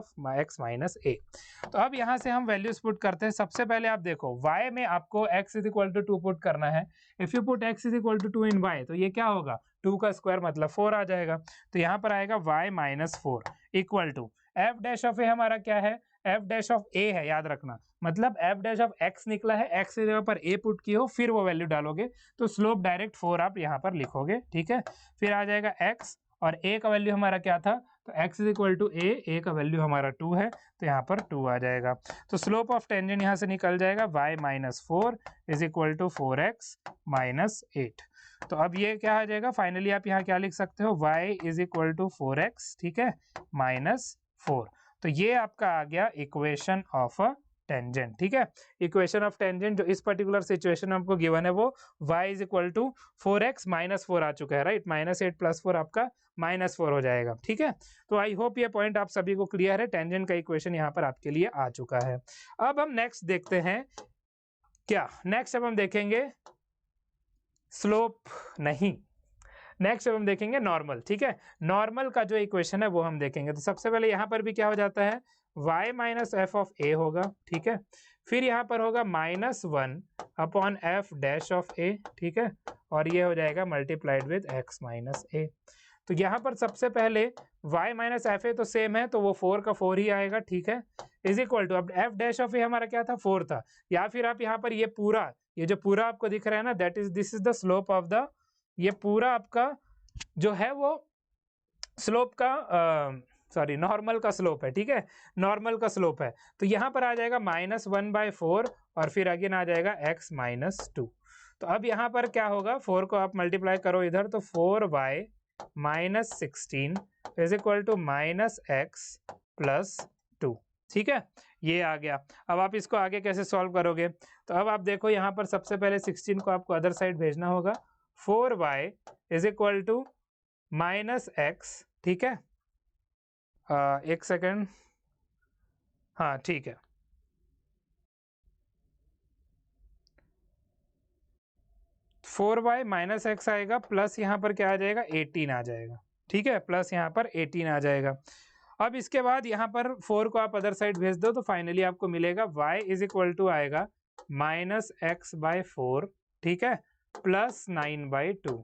तो अब यहाँ से हम वैल्यूज पुट करते हैं। सबसे पहले आप देखो y में आपको x = 2 पुट करना है। If you put x = 2 in y तो ये क्या होगा? 2 का स्क्वायर मतलब 4 आ जाएगा। तो यहाँ पर आएगा y - 4 equal to f' of a हमारा क्या है? f' ऑफ a है, याद रखना। मतलब f' ऑफ x निकला है, x की जगह पर a पुट किए हो, फिर वो वैल्यू डालोगे तो स्लोप डायरेक्ट 4 आप यहाँ पर लिखोगे, ठीक है। फिर आ जाएगा x और a का वैल्यू हमारा क्या था? तो x = a का वैल्यू हमारा 2 है, तो यहाँ पर 2 आ जाएगा। तो स्लोप ऑफ टेंजेंट यहाँ से निकल जाएगा y - 4 is equal to 4x - 8। तो अब ये क्या आ जाएगा? फाइनली आप यहाँ क्या लिख सकते हो? y = 4x, ठीक है, -4। तो ये आपका आ गया इक्वेशन ऑफ अ टेंजेंट, ठीक है। इक्वेशन ऑफ टेंजेंट जो इस पर्टिकुलर सिचुएशन में आपको गिवन है वो y = 4x - 4 आ चुका है, राइट। -8 + 4 आपका -4 हो जाएगा, ठीक है। तो आई होप ये पॉइंट आप सभी को क्लियर है। टेंजेंट का इक्वेशन यहाँ पर आपके लिए आ चुका है। अब हम नेक्स्ट देखते हैं क्या? नेक्स्ट अब हम देखेंगे स्लोप नहीं, नेक्स्ट हम देखेंगे नॉर्मल, ठीक है। नॉर्मल का जो इक्वेशन है वो हम देखेंगे। तो सबसे पहले यहाँ पर भी क्या हो जाता है? y - f ऑफ a होगा, ठीक है। फिर यहाँ पर होगा -1/f' ऑफ a, ठीक है। और ये हो जाएगा मल्टीप्लाइड विद x - a। तो यहाँ पर सबसे पहले y - f a तो सेम है, तो वो 4 का 4 ही आएगा, ठीक है। इज इक्वल टू अब f' ऑफ a हमारा क्या था? 4 था। या फिर आप यहाँ पर ये पूरा, ये जो पूरा आपको दिख रहा है ना, that is this is the slope of the, ये पूरा आपका जो है वो स्लोप का सॉरी नॉर्मल का स्लोप है, ठीक है। नॉर्मल का स्लोप है, तो यहाँ पर आ जाएगा -1/4 और फिर अगेन आ जाएगा x - 2। तो अब यहाँ पर क्या होगा? 4 को आप मल्टीप्लाई करो इधर, तो 4y - 16 is equal to -x + 2, ठीक है। ये आ गया। अब आप इसको आगे कैसे सॉल्व करोगे? तो अब आप देखो यहाँ पर सबसे पहले 16 को आपको अदर साइड भेजना होगा। 4y is equal to -x, ठीक है। एक सेकेंड, हाँ ठीक है। 4y माइनस एक्स आएगा प्लस यहाँ पर क्या आ जाएगा 18 आ जाएगा, ठीक है, प्लस यहाँ पर 18 आ जाएगा। अब इसके बाद यहाँ पर 4 को आप अदर साइड भेज दो तो फाइनली आपको मिलेगा y इज इक्वल टू आएगा माइनस एक्स बाय 4, ठीक है, plus 9/2,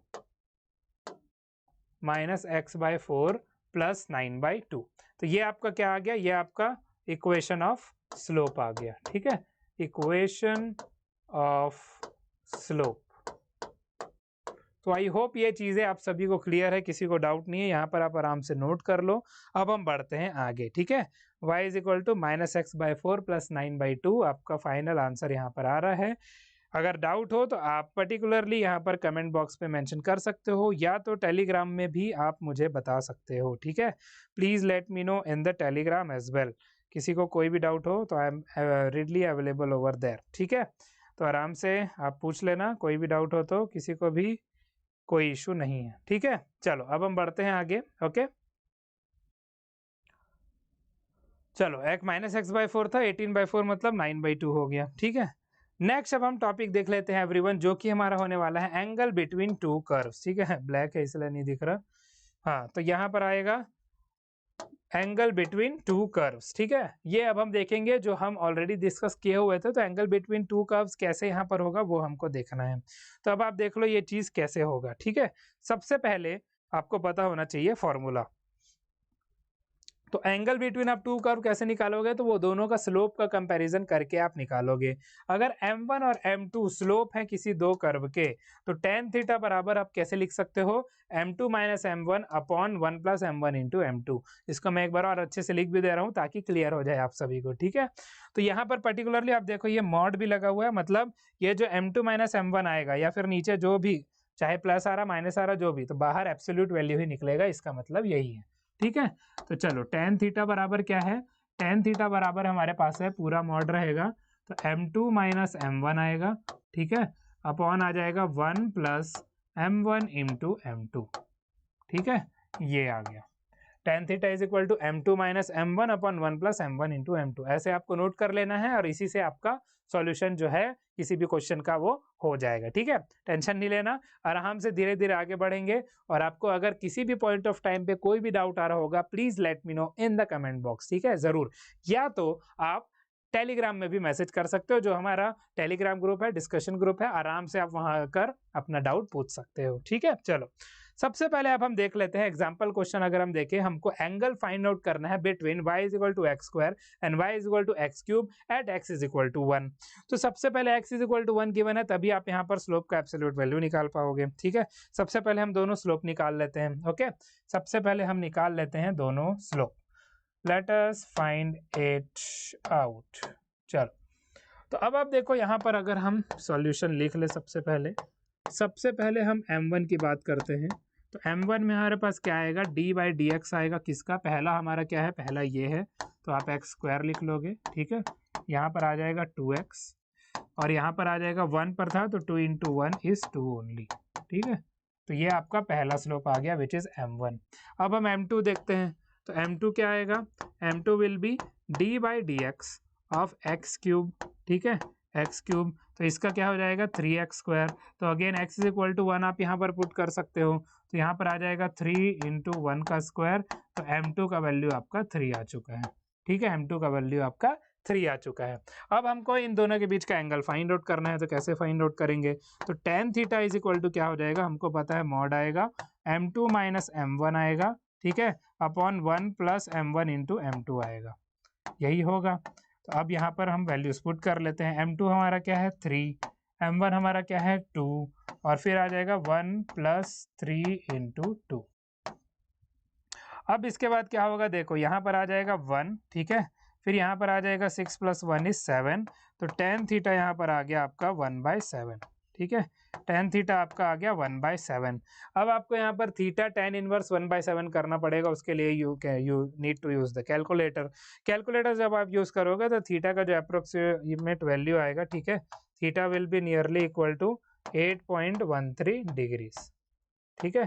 minus X by 4 plus 9/2। तो ये आपका क्या आ गया, ये आपका इक्वेशन ऑफ स्लोप आ गया, ठीक है, इक्वेशन ऑफ स्लोप। तो आई होप ये चीज़ें आप सभी को क्लियर है, किसी को डाउट नहीं है, यहाँ पर आप आराम से नोट कर लो। अब हम बढ़ते हैं आगे, ठीक है, y is equal to minus X by 4 plus 9/2 आपका फाइनल आंसर यहाँ पर आ रहा है। अगर डाउट हो तो आप पर्टिकुलरली यहाँ पर कमेंट बॉक्स पे मेंशन कर सकते हो, या तो टेलीग्राम में भी आप मुझे बता सकते हो, ठीक है। Please let me know in the Telegram as well. किसी को कोई भी डाउट हो तो I am readily available over there, ठीक है। तो आराम से आप पूछ लेना, कोई भी डाउट हो तो, किसी को भी कोई इशू नहीं है, ठीक है। चलो अब हम बढ़ते हैं आगे, ओके। चलो एक माइनस एक्स बाय 4 था, 18/4 मतलब 9/2 हो गया, ठीक है। नेक्स्ट अब हम टॉपिक देख लेते हैं एवरीवन, जो कि हमारा होने वाला है एंगल बिटवीन टू कर्व्स, ठीक है, ब्लैक है इसलिए नहीं दिख रहा। हाँ, तो यहाँ पर आएगा एंगल बिटवीन टू कर्व्स, ठीक है। ये अब हम देखेंगे, जो हम ऑलरेडी डिस्कस किए हुए थे। तो एंगल बिटवीन टू कर्व्स कैसे यहाँ पर होगा वो हमको देखना है। तो अब आप देख लो ये चीज़ कैसे होगा, ठीक है। सबसे पहले आपको पता होना चाहिए फॉर्मूला। तो एंगल बिटवीन आप टू कर्व कैसे निकालोगे, तो वो दोनों का स्लोप का कंपैरिजन करके आप निकालोगे। अगर m1 और m2 स्लोप है किसी दो कर्व के, तो tan थीटा बराबर आप कैसे लिख सकते हो, m2 minus m1 upon 1 plus m1 into m2। इसको मैं एक बार और अच्छे से लिख भी दे रहा हूँ ताकि क्लियर हो जाए आप सभी को, ठीक है। तो यहाँ पर पर्टिकुलरली आप देखो ये मॉड भी लगा हुआ है, मतलब ये जो m2 माइनस m1 आएगा, या फिर नीचे जो भी चाहे प्लस आ रहा माइनस आ रहा जो भी, तो बाहर एब्सोल्यूट वैल्यू ही निकलेगा, इसका मतलब यही है, ठीक है। तो चलो tan थीटा बराबर क्या है, tan थीटा बराबर हमारे पास है, पूरा मॉड रहेगा तो m2 माइनस m1 आएगा, ठीक है, अपॉन आ जाएगा 1 प्लस m1 इंटू m2, ठीक है, ये आ गया। tan theta is equal to m2 minus m1 upon 1 plus m1 into m2, ऐसे आपको नोट कर लेना है, और इसी से आपका सॉल्यूशन जो है किसी भी क्वेश्चन का वो हो जाएगा, ठीक है। टेंशन नहीं लेना, आराम से धीरे धीरे आगे बढ़ेंगे। और आपको अगर किसी भी पॉइंट ऑफ टाइम पे कोई भी डाउट आ रहा होगा, please let me know in the comment box, ठीक है, जरूर। या तो आप टेलीग्राम में भी मैसेज कर सकते हो, जो हमारा टेलीग्राम ग्रुप है, डिस्कशन ग्रुप है, आराम से आप वहां आकर अपना डाउट पूछ सकते हो, ठीक है। चलो सबसे पहले अब हम देख लेते हैं एग्जांपल क्वेश्चन। अगर हम देखें, हमको एंगल फाइंड आउट करना है between y is equal to X square and y is equal to X cube at x is equal to 1। तो सबसे पहले x is equal to 1 given है, तभी आप यहाँ पर स्लोप का एब्सोल्यूट वैल्यू निकाल पाओगे, ठीक है। सबसे पहले हम दोनों स्लोप निकाल लेते हैं, ओके। सबसे पहले हम निकाल लेते हैं दोनों slope, let us find it out. चलो तो अब आप देखो यहाँ पर अगर हम सॉल्यूशन लिख ले, सबसे पहले हम m1 की बात करते हैं। तो m1 में हमारे पास क्या आएगा, d/dx आएगा, किसका, पहला हमारा क्या है, पहला ये है, तो आप एक्स स्क्वायर लिख लोगे, ठीक है। यहाँ पर आ जाएगा 2x, और यहाँ पर आ जाएगा 1 पर था तो 2 इंटू 1 इज 2 ओनली, ठीक है। तो ये आपका पहला स्लोप आ गया विच इज m1। अब हम m2 देखते हैं। तो m2 क्या आएगा, m2 will be d/dx of x cube, ठीक है, एक्स क्यूब। तो इसका क्या हो जाएगा 3x स्क्वायर। तो again x is equal to 1 आप यहाँ पर पुट कर सकते हो, तो यहाँ पर आ जाएगा 3 इंटू 1 का स्क्वायर। तो m2 का वैल्यू आपका 3 आ चुका है, ठीक है, m2 का वैल्यू आपका 3 आ चुका है। अब हमको इन दोनों के बीच का एंगल फाइंड आउट करना है, तो कैसे फाइंड आउट करेंगे, तो tan theta is equal to क्या हो जाएगा, हमको पता है मॉड आएगा m2 माइनस m1 आएगा, ठीक है, upon 1 plus m1 into m2 आएगा, यही होगा। तो अब यहाँ पर हम वैल्यूज पुट कर लेते हैं। m2 हमारा क्या है 3, m1 हमारा क्या है 2, और फिर आ जाएगा 1 प्लस 3 इंटू 2। अब इसके बाद क्या होगा, देखो यहाँ पर आ जाएगा 1, ठीक है, फिर यहाँ पर आ जाएगा 6 प्लस 1 इज 7। तो tan थीटा यहाँ पर आ गया आपका 1/7, ठीक है, tan थीटा आपका आ गया 1/7। अब आपको यहाँ पर थीटा tan इनवर्स 1/7 करना पड़ेगा, उसके लिए you need to use the calculator. जब आप यूज करोगे तो थीटा का जो अप्रोक्सीमेट वैल्यू आएगा, ठीक है, theta will be nearly equal to 8.13 degrees, ठीक है,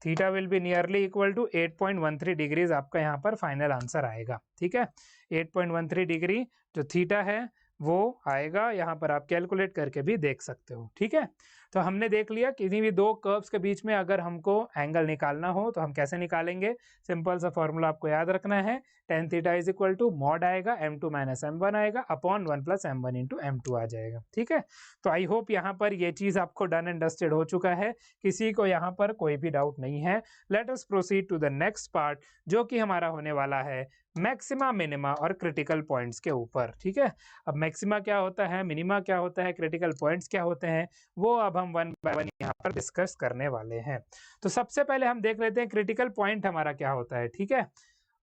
theta will be nearly equal to 8.13 degrees आपका यहाँ पर फाइनल आंसर आएगा, ठीक है। 8.13 डिग्री जो थीटा है वो आएगा, यहाँ पर आप कैलकुलेट करके भी देख सकते हो। ठीक है, तो हमने देख लिया किसी भी दो कर्व्स के बीच में अगर हमको एंगल निकालना हो तो हम कैसे निकालेंगे। सिंपल सा फॉर्मूला आपको याद रखना है, tan theta is equal to mod आएगा m2 माइनस m1 आएगा upon 1 plus m1 into m2 आ जाएगा। ठीक है, तो आई होप यहाँ पर ये चीज आपको डन एंड डस्टेड हो चुका है, किसी को यहाँ पर कोई भी डाउट नहीं है। Let us proceed to the next part, जो कि हमारा होने वाला है मैक्सिमा मिनिमा और क्रिटिकल पॉइंट्स के ऊपर। ठीक है, अब मैक्सिमा क्या होता है, मिनिमा क्या होता है, क्रिटिकल पॉइंट्स क्या होते हैं, वो अब हम वन बाय वन यहाँ पर डिस्कस करने वाले हैं। तो सबसे पहले हम देख लेते हैं क्रिटिकल पॉइंट हमारा क्या होता है। ठीक है,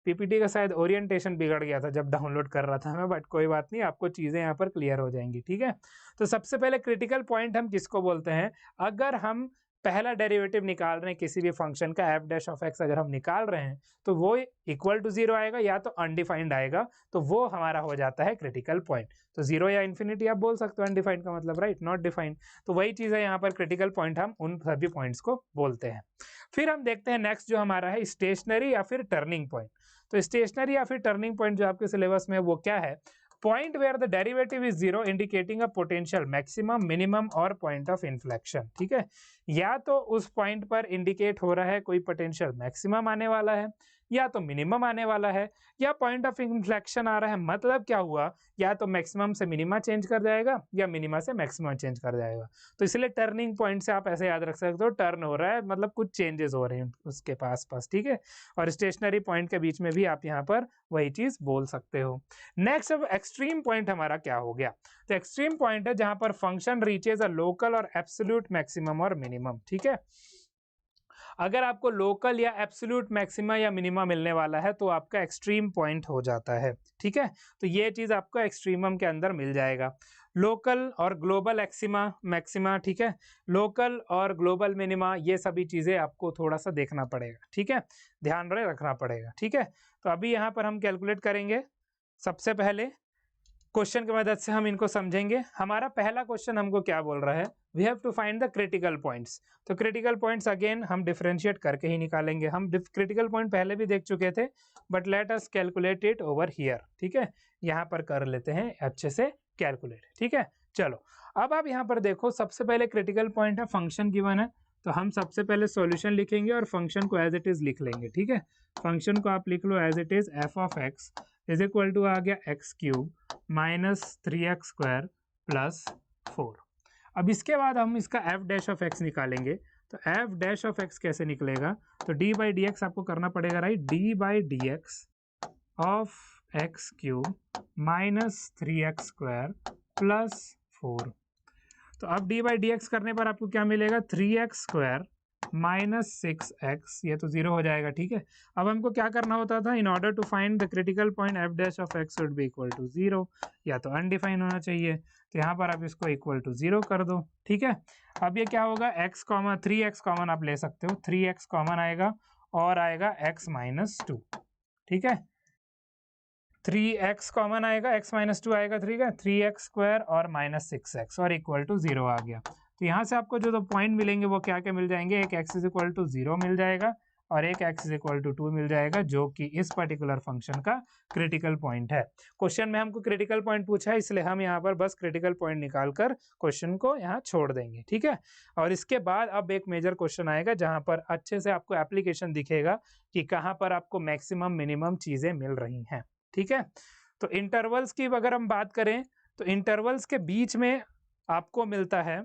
पीपीटी का शायद ओरिएंटेशन बिगड़ गया था जब डाउनलोड कर रहा था मैं, बट कोई बात नहीं, आपको चीजें यहाँ पर क्लियर हो जाएंगी। ठीक है, तो सबसे पहले क्रिटिकल पॉइंट हम किसको बोलते हैं, अगर हम पहला डेरिवेटिव निकाल रहे हैं किसी भी फंक्शन का एफ डैश ऑफ एक्स अगर हम निकाल रहे हैं तो वो इक्वल टू जीरो आएगा या तो अनडिफाइंड आएगा, तो वो हमारा हो जाता है क्रिटिकल पॉइंट। तो जीरो या इन्फिनिटी आप बोल सकते हो, अनडिफाइंड का मतलब राइट, नॉट डिफाइंड। तो वही चीज है यहाँ पर क्रिटिकल पॉइंट, हम उन सभी पॉइंट्स को बोलते हैं। फिर हम देखते हैं नेक्स्ट जो हमारा है स्टेशनरी या फिर टर्निंग पॉइंट। तो स्टेशनरी या फिर टर्निंग पॉइंट जो आपके सिलेबस में है वो क्या है, point where the derivative is zero indicating a potential maximum minimum और पॉइंट ऑफ इन्फ्लेक्शन। ठीक है, या तो उस पॉइंट पर इंडिकेट हो रहा है कोई पोटेंशियल मैक्सिमम आने वाला है या तो मिनिमम आने वाला है या पॉइंट ऑफ इन्फ्लेक्शन आ रहा है। मतलब क्या हुआ, या तो मैक्सिमम से मिनिमा चेंज कर जाएगा या मिनिमा से मैक्सिमम चेंज कर जाएगा। तो इसलिए टर्निंग पॉइंट से आप ऐसे याद रख सकते हो, टर्न हो रहा है मतलब कुछ चेंजेस हो रहे हैं उसके पास। ठीक है, और स्टेशनरी पॉइंट के बीच में भी आप यहाँ पर वही चीज बोल सकते हो। नेक्स्ट अब एक्सट्रीम पॉइंट हमारा क्या हो गया, तो एक्सट्रीम पॉइंट है जहां पर फंक्शन रीचेज अ लोकल और एब्सोल्यूट मैक्सिमम और मिनिमम। ठीक है, अगर आपको लोकल या एब्सोल्यूट मैक्सिमा या मिनिमा मिलने वाला है तो आपका एक्सट्रीम पॉइंट हो जाता है। ठीक है, तो ये चीज आपको एक्सट्रीमम के अंदर मिल जाएगा। लोकल और ग्लोबल एक्सिमा मैक्सिमा, ठीक है, लोकल और ग्लोबल मिनिमा, ये सभी चीजें आपको थोड़ा सा देखना पड़ेगा। ठीक है, ध्यान रखना पड़ेगा। ठीक है, तो अभी यहाँ पर हम कैलकुलेट करेंगे। सबसे पहले क्वेश्चन की मदद से हम इनको समझेंगे। हमारा पहला क्वेश्चन हमको क्या बोल रहा है, we have to find the critical points. तो क्रिटिकल पॉइंट्स अगेन हम डिफरेंशिएट करके ही निकालेंगे। हम क्रिटिकल पॉइंट पहले भी देख चुके थे, but let us calculate it over here. ठीक है, यहाँ पर कर लेते हैं अच्छे से कैलकुलेट। ठीक है, चलो अब आप यहाँ पर देखो, सबसे पहले क्रिटिकल पॉइंट है फंक्शन गिवन है, तो हम सबसे पहले सॉल्यूशन लिखेंगे और फंक्शन को एज इट इज लिख लेंगे। ठीक है, फंक्शन को आप लिख लो as it is, F of X is equal to आ गया X cube minus 3x square plus 4। अब इसके बाद हम इसका एफ डैश ऑफ एक्स निकालेंगे। तो एफ डैश ऑफ एक्स कैसे निकलेगा, तो डी बाई डी एक्स आपको करना पड़ेगा right, D by D x of x cube minus 3x square plus 4। तो अब डी बाई डी एक्स करने पर आपको क्या मिलेगा, 3x स्क्वायर माइनस 6x, ये तो जीरो हो जाएगा। ठीक है, अब हमको क्या करना होता था, in order to find the critical point F dash of X should be equal to zero, या तो अनडिफाइन होना चाहिए। तो यहाँ पर आप इसको इक्वल टू जीरो कर दो। ठीक है, अब ये क्या होगा, x कॉमन 3x कॉमन आप ले सकते हो, 3x कॉमन आएगा और आएगा x माइनस 2। ठीक है, 3x कॉमन आएगा, x माइनस 2 आएगा, 3x स्क्वायर और माइनस 6x और इक्वल टू जीरो आ गया। तो यहाँ से आपको जो दो पॉइंट मिलेंगे वो क्या क्या मिल जाएंगे, एक x is equal to zero मिल जाएगा और एक x इज इक्वल टू 2 मिल जाएगा, जो कि इस पर्टिकुलर फंक्शन का क्रिटिकल पॉइंट है। क्वेश्चन में हमको क्रिटिकल पॉइंट पूछा है, इसलिए हम यहाँ पर बस क्रिटिकल पॉइंट निकाल कर क्वेश्चन को यहाँ छोड़ देंगे। ठीक है, और इसके बाद अब एक मेजर क्वेश्चन आएगा जहाँ पर अच्छे से आपको एप्लीकेशन दिखेगा कि कहाँ पर आपको मैक्सिमम मिनिमम चीजें मिल रही हैं। ठीक है, तो इंटरवल्स की अगर हम बात करें तो इंटरवल्स के बीच में आपको मिलता है।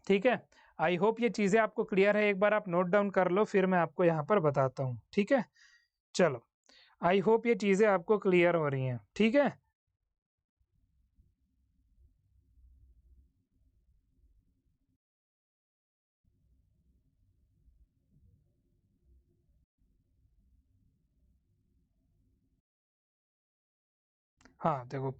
ठीक है, आई होप ये चीजें आपको क्लियर है, एक बार आप नोट डाउन कर लो फिर मैं आपको यहाँ पर बताता हूँ। ठीक है, चलो आई होप ये चीजें आपको क्लियर हो रही हैं। ठीक है, हाँ देखो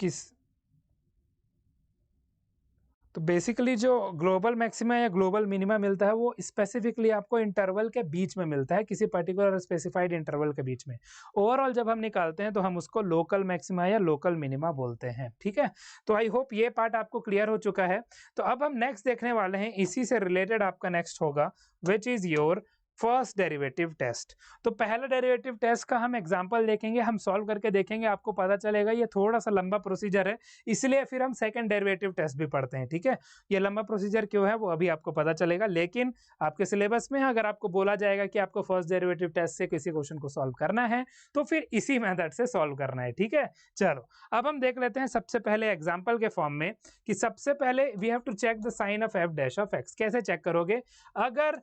तो बेसिकली जो ग्लोबल मैक्सिमा या ग्लोबल मिनिमा मिलता है वो स्पेसिफिकली आपको इंटरवल के बीच में मिलता है, किसी पर्टिकुलर स्पेसिफाइड इंटरवल के बीच में। ओवरऑल जब हम निकालते हैं तो हम उसको लोकल मैक्सिमा या लोकल मिनिमा बोलते हैं। ठीक है, तो आई होप ये पार्ट आपको क्लियर हो चुका है। तो अब हम नेक्स्ट देखने वाले हैं, इसी से रिलेटेड आपका नेक्स्ट होगा which is your first derivative test. तो पहला डेरिवेटिव टेस्ट का हम एग्जांपल देखेंगे, हम सॉल्व करके देखेंगे, आपको पता चलेगा ये थोड़ा सा लंबा प्रोसीजर है, इसलिए फिर हम सेकंड डेरिवेटिव टेस्ट भी पढ़ते हैं। ठीक है, ये लंबा प्रोसीजर क्यों है वो अभी आपको पता चलेगा, लेकिन आपके सिलेबस में अगर आपको बोला जाएगा कि आपको फर्स्ट डेरिवेटिव टेस्ट से किसी क्वेश्चन को सॉल्व करना है तो फिर इसी मेथड से सॉल्व करना है। ठीक है, चलो अब हम देख लेते हैं सबसे पहले एग्जाम्पल के फॉर्म में कि सबसे पहले we have to check the sign of F dash of X. कैसे चेक करोगे? अगर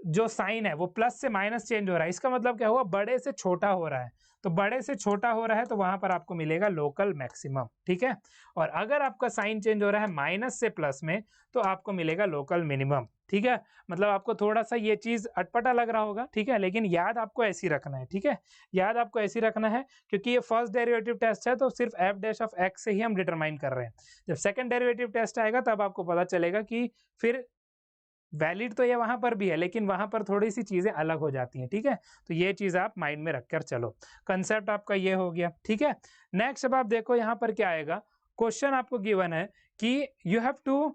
जो साइन है वो प्लस से माइनस चेंज हो रहा है, इसका मतलब क्या हुआ, बड़े से छोटा हो रहा है, तो बड़े से छोटा हो रहा है तो वहां पर आपको मिलेगा लोकल मैक्सिमम। ठीक है, और अगर आपका साइन चेंज हो रहा है माइनस से प्लस में तो आपको मिलेगा लोकल मिनिमम। ठीक है, मतलब आपको थोड़ा सा ये चीज अटपटा लग रहा होगा, ठीक है, लेकिन याद आपको ऐसी रखना है। ठीक है, याद आपको ऐसी रखना है क्योंकि ये फर्स्ट डेरिवेटिव टेस्ट है तो सिर्फ एफ डैश ऑफ एक्स से ही हम डिटरमाइन कर रहे हैं। जब सेकंड डेरिवेटिव टेस्ट आएगा तब आपको पता चलेगा कि फिर वैलिड तो ये वहां पर भी है लेकिन वहां पर थोड़ी सी चीजें अलग हो जाती हैं। ठीक है, तो ये चीज आप माइंड में रखकर चलो, कंसेप्ट आपका ये हो गया। ठीक है, नेक्स्ट अब आप देखो यहाँ पर क्या आएगा, क्वेश्चन आपको गिवन है कि you have to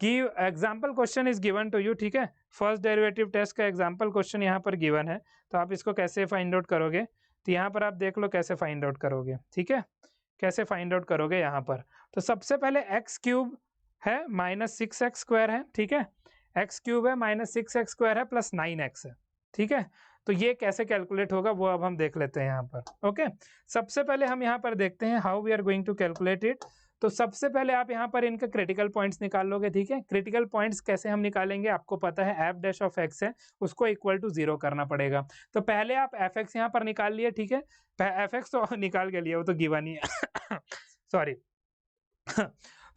give example, question is given to you. ठीक है, फर्स्ट डेरिवेटिव टेस्ट का एग्जाम्पल क्वेश्चन यहाँ पर गिवन है, तो आप इसको कैसे फाइंड आउट करोगे, तो यहाँ पर आप देख लो कैसे फाइंड आउट करोगे। ठीक है, कैसे फाइंड आउट करोगे यहाँ पर, तो सबसे पहले एक्स क्यूब है माइनस 6x स्क्वायर है। ठीक है, एक्स क्यूब है माइनस 6x स्क्वायर है प्लस 9x है। ठीक है, तो ये कैसे कैलकुलेट होगा वो अब हम देख लेते हैं यहाँ पर। ओके, सबसे पहले हम यहाँ पर देखते हैं how we are going to calculate it. तो सबसे पहले आप यहाँ पर इनका क्रिटिकल पॉइंट्स निकाल लोगे। ठीक है, क्रिटिकल पॉइंट्स कैसे हम निकालेंगे, आपको पता है एफ डैश ऑफ एक्स है उसको इक्वल टू 0 करना पड़ेगा। तो पहले आप एफ एक्स यहाँ पर निकाल लिए। ठीक है, एफ एक्स तो निकाल के लिए, वो तो गिवन ही है सॉरी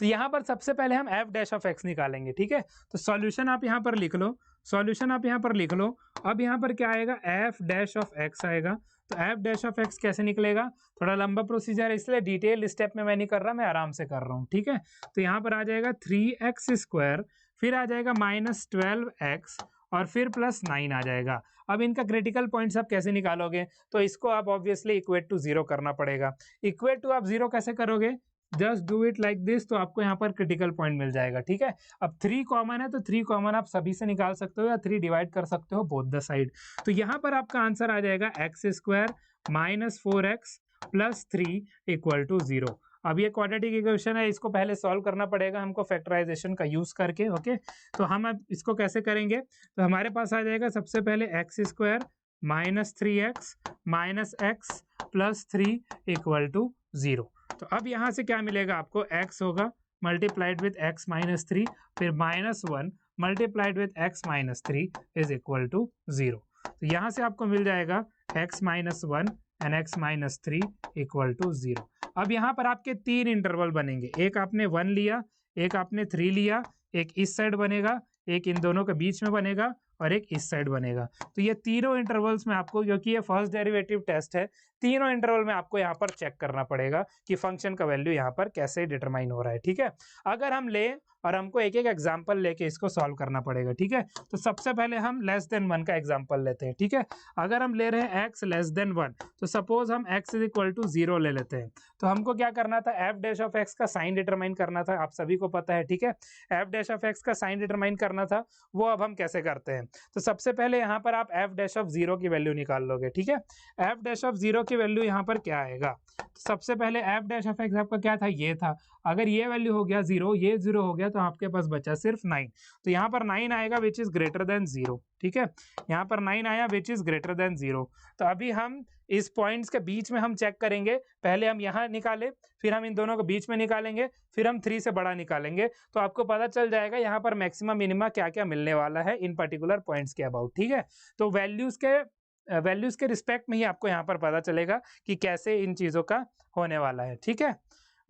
तो यहाँ पर सबसे पहले हम एफ डैश ऑफ एक्स निकालेंगे। ठीक है, तो सॉल्यूशन आप यहाँ पर लिख लो, सॉल्यूशन आप यहाँ पर लिख लो। अब यहाँ पर क्या आएगा, एफ डैश ऑफ एक्स आएगा। तो एफ डैश ऑफ एक्स कैसे निकलेगा, थोड़ा लंबा प्रोसीजर है इसलिए डिटेल स्टेप में मैं नहीं कर रहा, मैं आराम से कर रहा हूँ। ठीक है, तो यहाँ पर आ जाएगा 3x स्क्वायर, फिर आ जाएगा माइनस 12x और फिर प्लस 9 आ जाएगा। अब इनका क्रिटिकल पॉइंट्स आप कैसे निकालोगे, तो इसको आप ऑब्वियसली इक्वेट टू 0 करना पड़ेगा। इक्वेट टू आप 0 कैसे करोगे, just do it like this, तो आपको यहाँ पर क्रिटिकल पॉइंट मिल जाएगा। ठीक है, अब 3 कॉमन है तो 3 कॉमन आप सभी से निकाल सकते हो या 3 डिवाइड कर सकते हो बोथ द साइड। तो यहाँ पर आपका आंसर आ जाएगा X square minus 4x plus 3 equal to 0। अब ये क्वाड्रेटिक इक्वेशन है, इसको पहले सॉल्व करना पड़ेगा हमको फैक्टराइजेशन का यूज करके। ओके, तो हम अब इसको कैसे करेंगे, तो हमारे पास आ जाएगा सबसे पहले X square minus 3x minus X plus 3 equal to 0। तो अब यहाँ से क्या मिलेगा आपको, x होगा मल्टीप्लाइड विथ x माइनस 3 फिर minus 1 multiplied with x minus 3 is equal to 0। तो यहाँ से आपको मिल जाएगा x minus 1 and x minus 3 equal to 0। अब यहाँ पर आपके 3 इंटरवल बनेंगे, एक आपने 1 लिया, एक आपने 3 लिया, एक इस साइड बनेगा, एक इन दोनों के बीच में बनेगा और एक इस साइड बनेगा। तो ये तीनों इंटरवल्स में आपको, क्योंकि ये फर्स्ट डेरिवेटिव टेस्ट है, तीनों इंटरवल में आपको यहाँ पर चेक करना पड़ेगा कि फंक्शन का वैल्यू यहाँ पर कैसे डिटरमाइन हो रहा है। ठीक है, अगर हम ले और हमको एक एक एग्जाम्पल लेके इसको सॉल्व करना पड़ेगा। ठीक है, तो सबसे पहले हम लेस देन 1 का एग्जाम्पल लेते हैं। ठीक है, अगर हम ले रहे हैं x लेस देन 1, तो सपोज हम x इज इक्वल टू 0 ले लेते हैं। तो हमको क्या करना था, एफ डैश ऑफ एक्स का साइन डिटरमाइन करना था, आप सभी को पता है। ठीक है, एफ डैश ऑफ एक्स का साइन डिटरमाइन करना था, वो अब हम कैसे करते हैं, तो सबसे पहले यहाँ पर आप एफ डैश ऑफ 0 की वैल्यू निकाल लोगे। ठीक है, एफ डैश ऑफ 0 की वैल्यू यहाँ पर क्या आएगा, तो सबसे पहले एफ डैश ऑफ एक्स आपका क्या था, ये था, अगर ये वैल्यू हो गया 0, ये 0 हो गया तो आपके पास बचा सिर्फ 9। तो यहाँ पर 9 आएगा विच इज ग्रेटर देन 0। ठीक है, यहाँ पर 9 आया विच इज ग्रेटर देन 0। तो अभी हम इस पॉइंट्स के बीच में हम चेक करेंगे, पहले हम यहाँ निकाले, फिर हम इन दोनों के बीच में निकालेंगे, फिर हम 3 से बड़ा निकालेंगे, तो आपको पता चल जाएगा यहाँ पर मैक्सिमम मिनिमा क्या क्या मिलने वाला है इन पर्टिकुलर पॉइंट्स के अबाउट। ठीक है, तो वैल्यूज के रिस्पेक्ट में ही आपको यहाँ पर पता चलेगा कि कैसे इन चीज़ों का होने वाला है। ठीक है,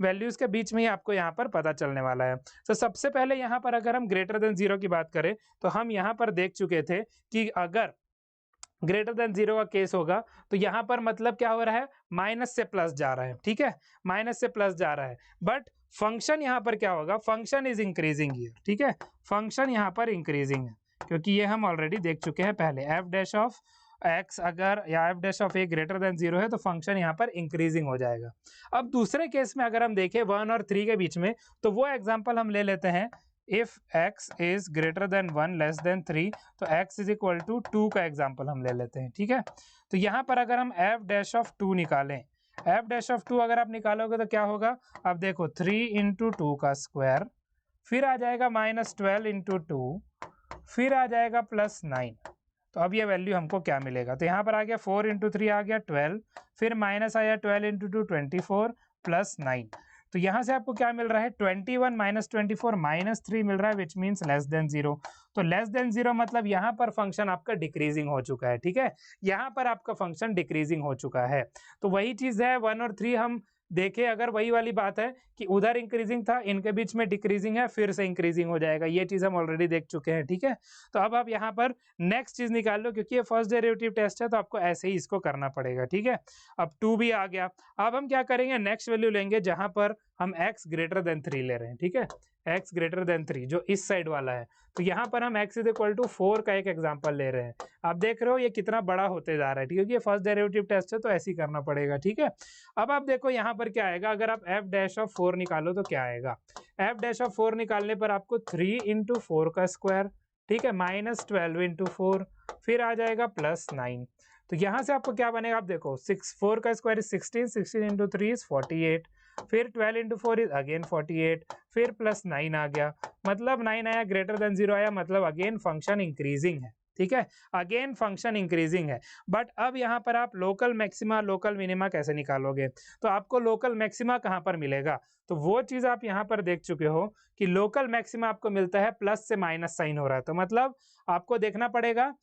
वैल्यूज के बीच में ही आपको यहाँ पर पता चलने वाला है। तो सबसे पहले यहाँ पर अगर हम ग्रेटर देन 0 की बात करें तो हम यहाँ पर देख चुके थे कि अगर ग्रेटर देन 0 का केस होगा तो यहाँ पर मतलब क्या हो रहा है, माइनस से प्लस जा रहा है। ठीक है, माइनस से प्लस जा रहा है, बट फंक्शन यहाँ पर क्या होगा, फंक्शन इज इंक्रीजिंग हियर। ठीक है, फंक्शन यहाँ पर इंक्रीजिंग है, क्योंकि ये हम ऑलरेडी देख चुके हैं पहले, एफ डैश ऑफ एक्स अगर या F dash of A greater than 0 है तो फंक्शन यहाँ पर इंक्रीजिंग हो जाएगा। अब दूसरे केस में अगर हम देखें 1 और 3 के बीच में, तो वो एग्जांपल हम ले लेते हैं if x is greater than 1 less than 3 तो x इज इक्वल टू 2 का एग्जांपल हम ले लेते हैं, ठीक है। तो यहाँ पर अगर हम f डैश ऑफ 2 निकालें, f डैश ऑफ 2 अगर आप निकालोगे तो क्या होगा, अब देखो 3 इंटू 2 का स्क्वायर, फिर आ जाएगा -12 इंटू 2, फिर आ जाएगा +9। तो अब ये वैल्यू हमको क्या मिलेगा, तो यहाँ पर आ गया 4 इंटू 3 आ गया 12, फिर माइनस आया 12 इंटू 2 24 +9। तो यहाँ से आपको क्या मिल रहा है, 21 माइनस 24 -3 मिल रहा है, विच मीन्स लेस देन 0। तो लेस देन 0 मतलब यहाँ पर फंक्शन आपका डिक्रीजिंग हो चुका है, ठीक है। यहाँ पर आपका फंक्शन डिक्रीजिंग हो चुका है। तो वही चीज़ है 1 और 3 हम देखें, अगर वही वाली बात है कि उधर इंक्रीजिंग था, इनके बीच में डिक्रीजिंग है, फिर से इंक्रीजिंग हो जाएगा, ये चीज़ हम ऑलरेडी देख चुके हैं, ठीक है। तो अब आप यहाँ पर नेक्स्ट चीज़ निकाल लो, क्योंकि ये फर्स्ट डेरिवेटिव टेस्ट है तो आपको ऐसे ही इसको करना पड़ेगा, ठीक है। अब 2 भी आ गया। अब हम क्या करेंगे, नेक्स्ट वैल्यू लेंगे जहाँ पर हम x ग्रेटर देन 3 ले रहे हैं, ठीक है। x ग्रेटर देन 3 जो इस साइड वाला है, तो यहाँ पर हम x इज इक्वल टू 4 का एक एग्जाम्पल ले रहे हैं। आप देख रहे हो ये कितना बड़ा होते जा रहा है, क्योंकि ये फर्स्ट डेरिवेटिव टेस्ट है तो ऐसे ही करना पड़ेगा, ठीक है। अब आप देखो यहाँ पर क्या आएगा, अगर आप f डैश ऑफ 4 निकालो तो क्या आएगा, f डैश ऑफ 4 निकालने पर आपको 3 इंटू 4 का स्क्वायर, ठीक है, -12 इंटू 4, फिर आ जाएगा +9। तो यहाँ से आपको क्या बनेगा, आप देखो 4 का स्क्वायर इज 16, 16 इंटू 3 इज 48, फिर 12 इंटू 4 इज अगेन 48, फिर +9 आ गया, मतलब 9 आया, ग्रेटर देन 0 आया, मतलब अगेन फंक्शन इंक्रीजिंग है, ठीक है, अगेन फंक्शन इंक्रीजिंग है। बट अब यहाँ पर आप लोकल मैक्सिमा लोकल मिनिमा कैसे निकालोगे, तो आपको लोकल मैक्सिमा कहाँ पर मिलेगा, तो वो चीज़ आप यहाँ पर देख चुके हो कि लोकल मैक्सिमा आपको मिलता है प्लस से माइनस साइन हो रहा है, तो मतलब आपको देखना पड़ेगा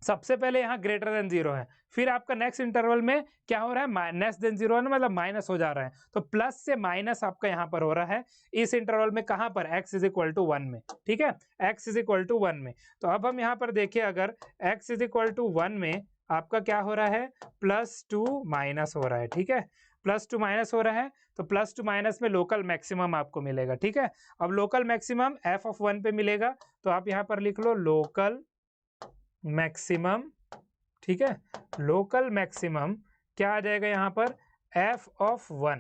सबसे पहले यहाँ ग्रेटर देन 0 है, फिर आपका नेक्स्ट इंटरवल में क्या हो रहा है, लेस देन 0 है ना, मतलब माइनस हो जा रहा है, तो प्लस से माइनस आपका यहाँ पर हो रहा है इस इंटरवल में, कहाँ पर, x इज इक्वल टू 1 में, ठीक है, x इज इक्वल टू 1 में। तो अब हम यहाँ पर देखें, अगर x इज इक्वल टू 1 में आपका क्या हो रहा है, +2 माइनस हो रहा है, ठीक है, +2 माइनस हो रहा है, तो +2 माइनस में लोकल मैक्सिमम आपको मिलेगा, ठीक है। अब लोकल मैक्सिमम f ऑफ 1 पे मिलेगा, तो आप यहाँ पर लिख लो लोकल मैक्सिमम, ठीक है, लोकल मैक्सिमम क्या आ जाएगा यहाँ पर, f ऑफ 1।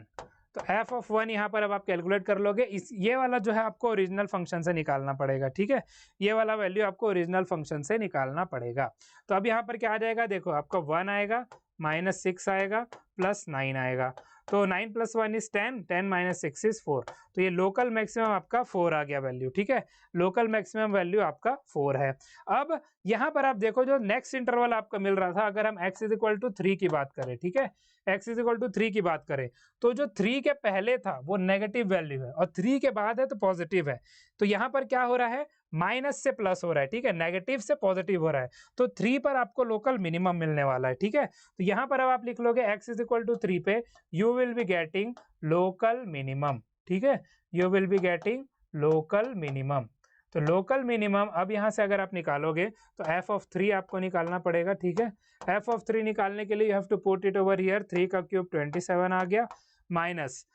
तो f ऑफ 1 यहाँ पर अब आप कैलकुलेट कर लोगे, इस ये वाला जो है आपको ओरिजिनल फंक्शन से निकालना पड़ेगा, ठीक है, ये वाला वैल्यू आपको ओरिजिनल फंक्शन से निकालना पड़ेगा। तो अब यहाँ पर क्या आ जाएगा, देखो आपका 1 आएगा, -6 आएगा, +9 आएगा, तो 9 + 1 इज 10, 10 - 6 इज 4, तो ये लोकल मैक्सिमम आपका 4 आ गया वैल्यू, ठीक है, लोकल मैक्सिमम वैल्यू आपका 4 है। अब यहाँ पर आप देखो जो नेक्स्ट इंटरवल आपका मिल रहा था, अगर हम x इज इक्वल टू 3 की बात करें, ठीक है, x इज इक्वल टू 3 की बात करें, तो जो 3 के पहले था वो नेगेटिव वैल्यू है और 3 के बाद है तो पॉजिटिव है, तो यहाँ पर क्या हो रहा है, माइनस से प्लस हो रहा है, ठीक है, नेगेटिव से पॉजिटिव हो रहा है, तो 3 पर आपको लोकल मिनिमम मिलने वाला है, ठीक है। तो यहाँ पर अब आप लिख लोगे x इज इक्वल टू 3 पे you will be getting local minimum, ठीक है, you will be getting local minimum. तो लोकल मिनिमम अब यहाँ से अगर आप निकालोगे तो f ऑफ 3 आपको निकालना पड़ेगा, ठीक है, f ऑफ 3 निकालने के लिए you have to put it over here, 3 का क्यूब 27 आ गया, माइनस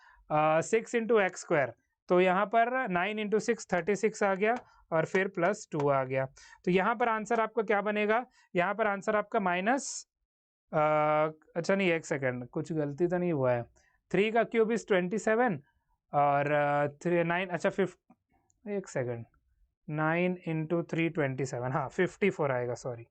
6 इंटू एक्स स्क्वायर, तो यहाँ पर 9 इंटू 6 36 आ गया, और फिर +2 आ गया। तो यहाँ पर आंसर आपका क्या बनेगा, यहाँ पर आंसर आपका माइनस अच्छा नहीं, एक सेकेंड, कुछ गलती तो नहीं हुआ है, 3 का क्यूब इज 27 और 9, अच्छा 5, एक सेकेंड, 9 इंटू 3 27, हाँ 54 आएगा, सॉरी,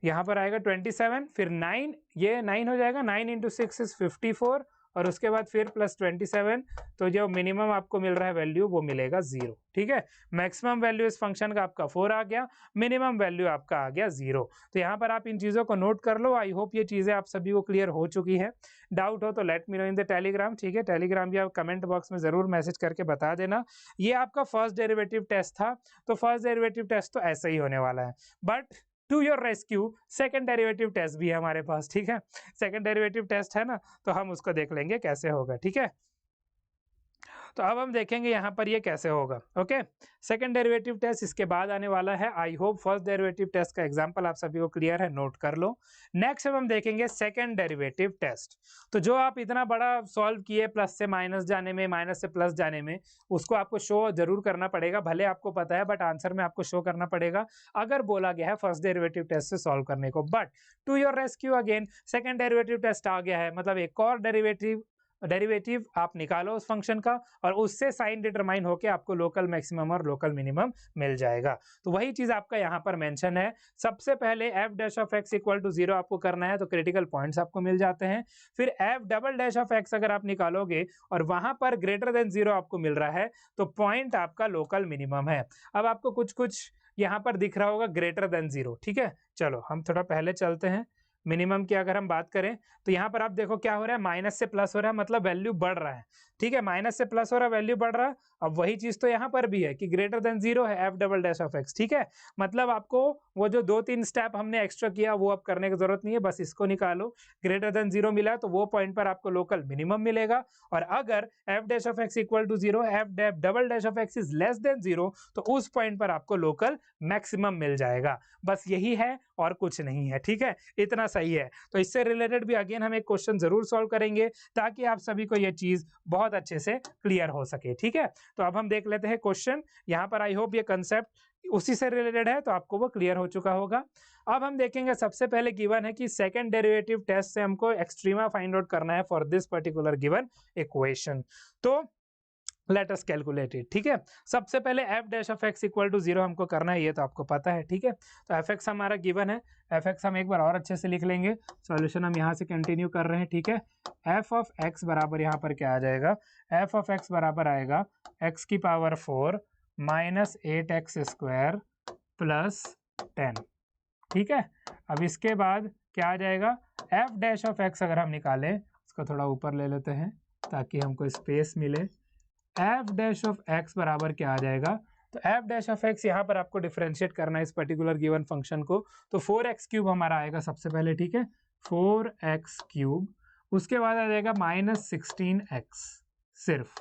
यहाँ पर आएगा 27, फिर 9, ये 9 हो जाएगा, 9 इंटू 6 इज 54, और उसके बाद फिर +27, तो जो मिनिमम आपको मिल रहा है वैल्यू वो मिलेगा 0, ठीक है। मैक्सिमम वैल्यू इस फंक्शन का आपका 4 आ गया, मिनिमम वैल्यू आपका आ गया 0। तो यहाँ पर आप इन चीज़ों को नोट कर लो। आई होप ये चीज़ें आप सभी को क्लियर हो चुकी है। डाउट हो तो late me know in the Telegram, ठीक है, टेलीग्राम भी आप कमेंट बॉक्स में ज़रूर मैसेज करके बता देना। ये आपका फर्स्ट डेरिवेटिव टेस्ट था, तो फर्स्ट डेरिवेटिव टेस्ट तो ऐसा ही होने वाला है, but to your rescue second derivative test भी है हमारे पास, ठीक है, सेकंड डेरिवेटिव टेस्ट है ना, तो हम उसको देख लेंगे कैसे होगा, ठीक है। तो अब हम देखेंगे यहाँ पर ये कैसे होगा, ओके, सेकंड डेरिवेटिव टेस्ट इसके बाद आने वाला है। I hope first derivative test का एग्जांपल आप सभी को क्लियर है, नोट कर लो। नेक्स्ट अब हम देखेंगे सेकंड डेरिवेटिव टेस्ट। तो जो आप इतना बड़ा सॉल्व किए प्लस से माइनस जाने में, माइनस से प्लस जाने में, उसको आपको शो जरूर करना पड़ेगा, भले आपको पता है बट आंसर में आपको शो करना पड़ेगा अगर बोला गया है फर्स्ट डेरिवेटिव टेस्ट से सॉल्व करने को। But to your rescue again second derivative test आ गया है, मतलब एक और डेरिवेटिव डेरिवेटिव आप निकालो उस फंक्शन का और उससे साइन डिटरमाइन होके आपको लोकल मैक्सिमम और लोकल मिनिमम मिल जाएगा। तो वही चीज आपका यहाँ पर मेंशन है। सबसे पहले F dash of x equal to 0 आपको करना है तो क्रिटिकल पॉइंट्स आपको मिल जाते हैं। फिर F double dash of x अगर आप निकालोगे और वहां पर ग्रेटर देन 0 आपको मिल रहा है तो पॉइंट आपका लोकल मिनिमम है। अब आपको कुछ कुछ यहाँ पर दिख रहा होगा ग्रेटर देन 0, ठीक है। चलो हम थोड़ा पहले चलते हैं। मिनिमम की अगर हम बात करें तो यहाँ पर आप देखो क्या हो रहा है, माइनस से प्लस हो रहा है, मतलब वैल्यू बढ़ रहा है, ठीक है। माइनस से प्लस हो रहा है, वैल्यू बढ़ रहा है। अब वही चीज तो यहाँ पर भी है कि ग्रेटर देन 0 है F double dash of x, ठीक है। मतलब आपको वो जो 2-3 स्टेप हमने एक्स्ट्रा किया वो अब करने की जरूरत नहीं है, बस इसको निकालो। ग्रेटर देन 0 मिला तो वो पॉइंट पर आपको लोकल मिनिमम मिलेगा। और अगर F dash of x equal to 0, F double dash of X is less than 0 तो उस पॉइंट पर आपको लोकल मैक्सिमम मिल जाएगा। बस यही है और कुछ नहीं है, ठीक है। इतना सही है। तो इससे रिलेटेड भी अगेन हम एक क्वेश्चन जरूर सॉल्व करेंगे ताकि आप सभी को ये चीज बहुत अच्छे से क्लियर हो सके, ठीक है। तो अब हम देख लेते हैं क्वेश्चन। यहाँ पर आई होप ये कंसेप्ट उसी से रिलेटेड है तो आपको वो क्लियर हो चुका होगा। अब हम देखेंगे, सबसे पहले गिवन है कि सेकंड डेरिवेटिव टेस्ट से हमको एक्सट्रीमा फाइंड आउट करना है for this particular given equation. तो लेट अस कैलकुलेट इट, ठीक है। सबसे पहले F dash of x equal to 0 हमको करना है, ये तो आपको पता है, ठीक है। तो एफ एक्स हमारा गिवन है। एफ एक्स हम एक बार और अच्छे से लिख लेंगे। सॉल्यूशन हम यहाँ से कंटिन्यू कर रहे हैं, ठीक है। एफ ऑफ एक्स बराबर यहाँ पर क्या आ जाएगा, एफ ऑफ एक्स बराबर आएगा एक्स की power 4 minus 8x square plus 10, ठीक है। अब इसके बाद क्या आ जाएगा, एफ डैश ऑफ एक्स अगर हम निकालें, इसको थोड़ा ऊपर ले लेते हैं ताकि हमको स्पेस मिले। एफ डैश ऑफ एक्स बराबर क्या आ जाएगा, तो एफ डैश ऑफ एक्स यहाँ पर आपको डिफरेंशिएट करना है इस पर्टिकुलर गिवन फंक्शन को। तो 4x क्यूब हमारा आएगा सबसे पहले, ठीक है, 4x क्यूब। उसके बाद आ जाएगा माइनस 16x सिर्फ,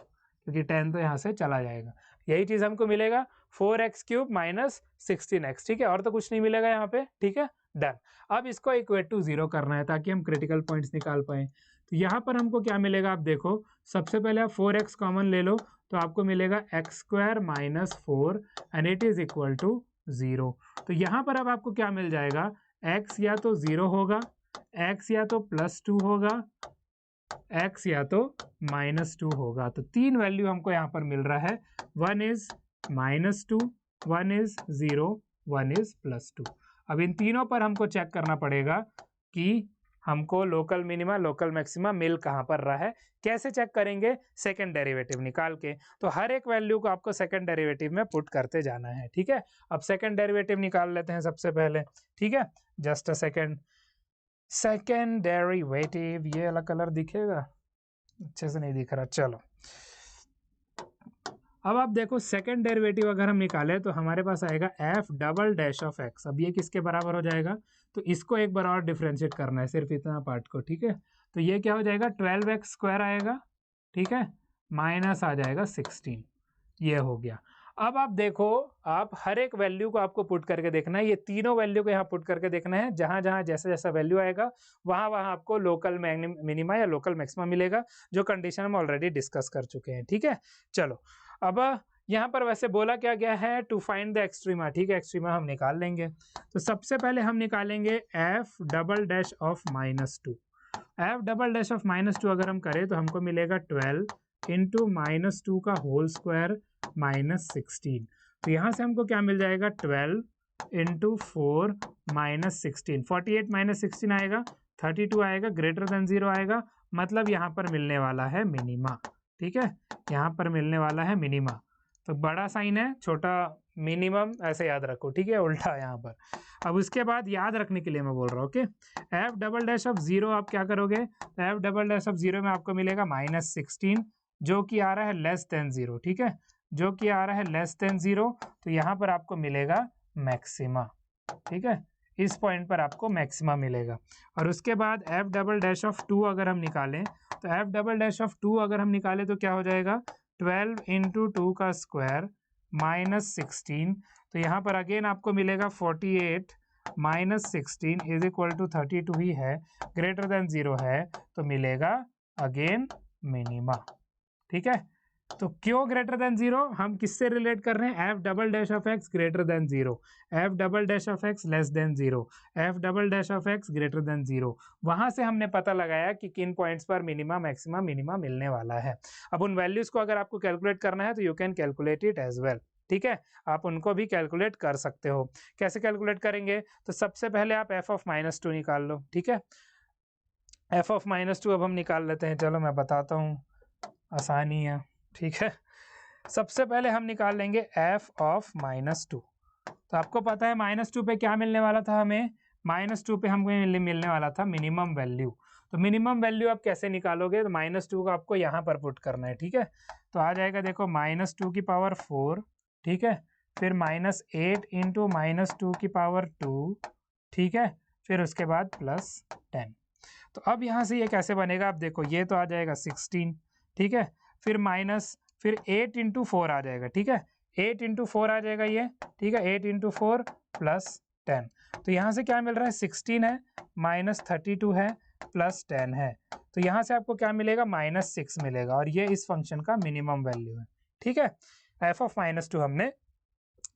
क्योंकि 10 तो यहाँ से चला जाएगा। यही चीज हमको मिलेगा 4x क्यूब माइनस 16x, ठीक है। और तो कुछ नहीं मिलेगा यहाँ पे, ठीक है, डन। अब इसको इक्वेट टू 0 करना है ताकि हम क्रिटिकल पॉइंट्स निकाल पाए। तो यहाँ पर हमको क्या मिलेगा, आप देखो सबसे पहले आप 4x कॉमन ले लो तो आपको मिलेगा X square minus 4 and it is equal to 0। तो यहाँ पर अब आपको क्या मिल जाएगा, x या तो 0 होगा, x या तो +2 होगा, x या तो -2 होगा। तो 3 वैल्यू हमको यहाँ पर मिल रहा है, 1 इज -2, 1 इज 0, 1 इज +2। अब इन तीनों पर हमको चेक करना पड़ेगा कि हमको लोकल मिनिमा लोकल मैक्सिमा मिल कहाँ पर रहा है। कैसे चेक करेंगे, सेकंड डेरिवेटिव निकाल के। तो हर एक वैल्यू को आपको सेकंड डेरिवेटिव में पुट करते जाना है, ठीक है। अब सेकंड डेरिवेटिव निकाल लेते हैं सबसे पहले, ठीक है। Just a second, second derivative, ये वाला कलर दिखेगा, अच्छे से नहीं दिख रहा, चलो। अब आप देखो सेकंड डेरिवेटिव अगर हम निकालें तो हमारे पास आएगा F double dash of x. अब ये किसके बराबर हो जाएगा, तो इसको एक बार और डिफरेंशिएट करना है, सिर्फ इतना पार्ट को, ठीक है। तो ये क्या हो जाएगा, 12x स्क्वायर आएगा, ठीक है, माइनस आ जाएगा 16, ये हो गया। अब आप देखो, आप हर एक वैल्यू को आपको पुट करके देखना है, ये तीनों वैल्यू को यहाँ पुट करके देखना है। जहां जहां जैसा जैसा वैल्यू आएगा वहां वहां आपको लोकल मिनिमा या लोकल मैक्सिमा मिलेगा, जो कंडीशन हम ऑलरेडी डिस्कस कर चुके हैं, ठीक है। चलो, अब यहाँ पर वैसे बोला क्या गया है, टू फाइंड द एक्सट्रीमा, ठीक है। एक्सट्रीमा हम निकाल लेंगे। तो सबसे पहले हम निकालेंगे F double dash of -2। F double dash of -2 अगर हम करें तो हमको मिलेगा 12 इंटू -2 का होल स्क्वायर माइनस 16। तो यहाँ से हमको क्या मिल जाएगा, 12 इंटू 4 माइनस 16, 48 माइनस 16 आएगा, 32 आएगा, ग्रेटर देन 0 आएगा, मतलब यहाँ पर मिलने वाला है मिनिमा, ठीक है। यहाँ पर मिलने वाला है मिनिमा। तो बड़ा साइन है, छोटा मिनिमम, ऐसे याद रखो, ठीक है, उल्टा यहाँ पर। अब उसके बाद याद रखने के लिए मैं बोल रहा हूँ, okay. F double dash of 0 आप क्या करोगे, एफ डबल डैश ऑफ 0 में आपको मिलेगा -16, जो कि आ रहा है लेस देन 0, ठीक है, जो कि आ रहा है लेस देन 0। तो यहाँ पर आपको मिलेगा मैक्सिमा, ठीक है, इस पॉइंट पर आपको मैक्सिमा मिलेगा। और उसके बाद एफ डबल डैश ऑफ 2 अगर हम निकालें, तो एफ डबल डैश ऑफ 2 अगर हम निकालें तो क्या हो जाएगा, 12 इंटू 2 का स्क्वायर माइनस 16। तो यहाँ पर अगेन आपको मिलेगा 48 माइनस 16 इज इक्वल टू 32 ही है, ग्रेटर देन 0 है, तो मिलेगा अगेन मिनिमा, ठीक है। तो क्यों ग्रेटर देन जीरो, हम किससे रिलेट कर रहे हैं, F double dash of x greater than zero, F double dash of x less than zero, F double dash of x greater than zero. वहां से हमने पता लगाया कि किन पॉइंट्स पर मिनिमा मैक्सिमा मिनिमा मिलने वाला है। अब उन वैल्यूज को अगर आपको कैलकुलेट करना है तो you can calculate it as well, ठीक है, आप उनको भी कैलकुलेट कर सकते हो। कैसे कैलकुलेट करेंगे, तो सबसे पहले आप एफ ऑफ -2 निकाल लो, ठीक है, एफ ऑफ -2 अब हम निकाल लेते हैं, चलो मैं बताता हूँ, आसानी है, ठीक है। सबसे पहले हम निकाल लेंगे f ऑफ -2। तो आपको पता है -2 पे क्या मिलने वाला था हमें, -2 पे हमें मिलने वाला था मिनिमम वैल्यू। तो मिनिमम वैल्यू आप कैसे निकालोगे, तो -2 को आपको यहाँ पर पुट करना है, ठीक है। तो आ जाएगा देखो -2 की पावर 4, ठीक है, फिर -8 इंटू -2 की पावर 2, ठीक है, फिर उसके बाद +10। तो अब यहाँ से ये कैसे बनेगा, आप देखो ये तो आ जाएगा 16, ठीक है, फिर 8 इंटू 4 आ जाएगा, ठीक है, 8 इंटू 4 आ जाएगा ये, ठीक है, 8 इंटू 4 +10। तो यहाँ से क्या मिल रहा है, 16 है, -32 है, +10 है, तो यहाँ से आपको क्या मिलेगा, -6 मिलेगा, और ये इस फंक्शन का मिनिमम वैल्यू है, ठीक है। एफ ऑफ -2 हमने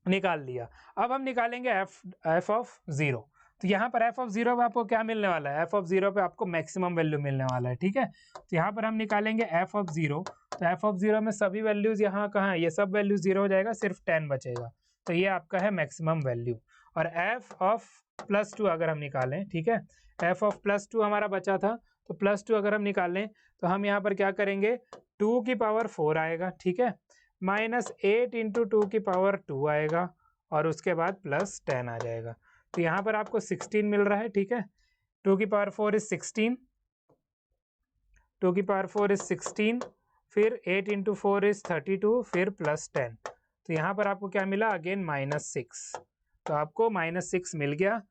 निकाल लिया। अब हम निकालेंगे एफ ऑफ 0। तो यहाँ पर एफ ऑफ 0 पे आपको क्या मिलने वाला है, एफ ऑफ 0 पे आपको मैक्सिमम वैल्यू मिलने वाला है, ठीक है। तो यहाँ पर हम निकालेंगे एफ ऑफ 0। तो एफ ऑफ 0 में सभी वैल्यूज यहाँ कहाँ है, ये सब वैल्यू 0 हो जाएगा, सिर्फ 10 बचेगा, तो ये आपका है मैक्सिमम वैल्यू। और एफ ऑफ +2 अगर हम निकालें, ठीक है, एफ ऑफ +2 हमारा बचा था, तो +2 अगर हम निकालें तो हम यहाँ पर क्या करेंगे, 2 की पावर 4 आएगा, ठीक है, -8 इंटू 2 की पावर 2 आएगा, और उसके बाद +10 आ जाएगा। तो यहाँ पर आपको 16 मिल रहा है, ठीक है, 2 की पावर 4 इज 16, 2 की पावर 4 इज 16, फिर 8 इंटू 4 इज 32, फिर +10। तो यहाँ पर आपको क्या मिला, अगेन -6। तो आपको -6 मिल गया,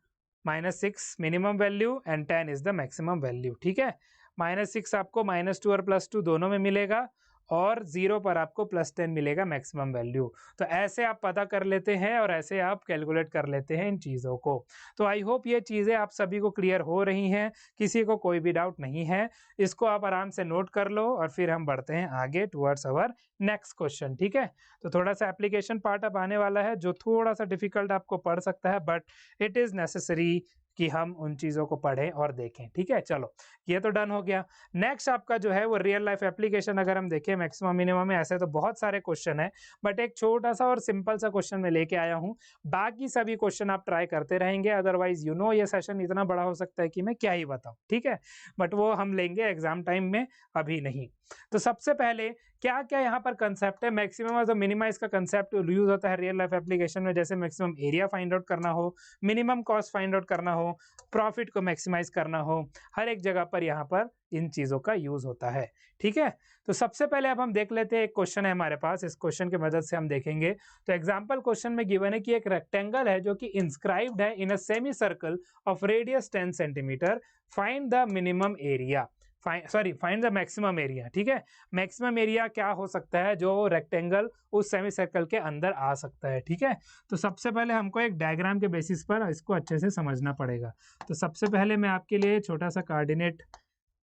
-6 minimum value and 10 is the maximum value, ठीक है। -6 आपको -2 और +2 दोनों में मिलेगा, और 0 पर आपको +10 मिलेगा मैक्सिमम वैल्यू। तो ऐसे आप पता कर लेते हैं और ऐसे आप कैलकुलेट कर लेते हैं इन चीज़ों को। तो आई होप ये चीज़ें आप सभी को क्लियर हो रही हैं, किसी को कोई भी डाउट नहीं है, इसको आप आराम से नोट कर लो, और फिर हम बढ़ते हैं आगे टुवर्ड्स अवर नेक्स्ट क्वेश्चन, ठीक है। तो थोड़ा सा एप्लीकेशन पार्ट अब आने वाला है जो थोड़ा सा डिफिकल्ट आपको पड़ सकता है, बट इट इज़ नेसेसरी कि हम उन चीज़ों को पढ़ें और देखें, ठीक है। चलो ये तो डन हो गया। नेक्स्ट आपका जो है वो रियल लाइफ एप्लीकेशन अगर हम देखें मैक्सिमम मिनिमम में, ऐसे तो बहुत सारे क्वेश्चन है, बट एक छोटा सा और सिंपल सा क्वेश्चन मैं लेके आया हूँ। बाकी सभी क्वेश्चन आप ट्राई करते रहेंगे, अदरवाइज ये सेशन इतना बड़ा हो सकता है कि मैं क्या ही बताऊँ, ठीक है, बट वो हम लेंगे एग्जाम टाइम में, अभी नहीं। तो सबसे पहले क्या क्या यहाँ पर कंसेप्ट है, मैक्सिमम और मिनिमा इसका कंसेप्ट यूज होता है रियल लाइफ एप्लीकेशन में, जैसे मैक्सिमम एरिया फाइंड आउट करना हो, मिनिमम कॉस्ट फाइंड आउट करना हो, प्रॉफिट को मैक्सिमाइज करना हो, हर एक जगह पर यहाँ पर इन चीजों का यूज होता है, ठीक है। तो सबसे पहले अब हम देख लेते हैं, एक क्वेश्चन है हमारे पास, इस क्वेश्चन की मदद से हम देखेंगे। तो एग्जांपल क्वेश्चन में गिवन है कि एक रेक्टेंगल है जो कि इंस्क्राइब्ड है in a semicircle of radius 10 centimetre, find the minimum area, find the maximum area, ठीक है। मैक्सिमम एरिया क्या हो सकता है जो रेक्टेंगल उस सेमी सर्कल के अंदर आ सकता है, ठीक है। तो सबसे पहले हमको एक डायग्राम के बेसिस पर इसको अच्छे से समझना पड़ेगा। तो सबसे पहले मैं आपके लिए छोटा सा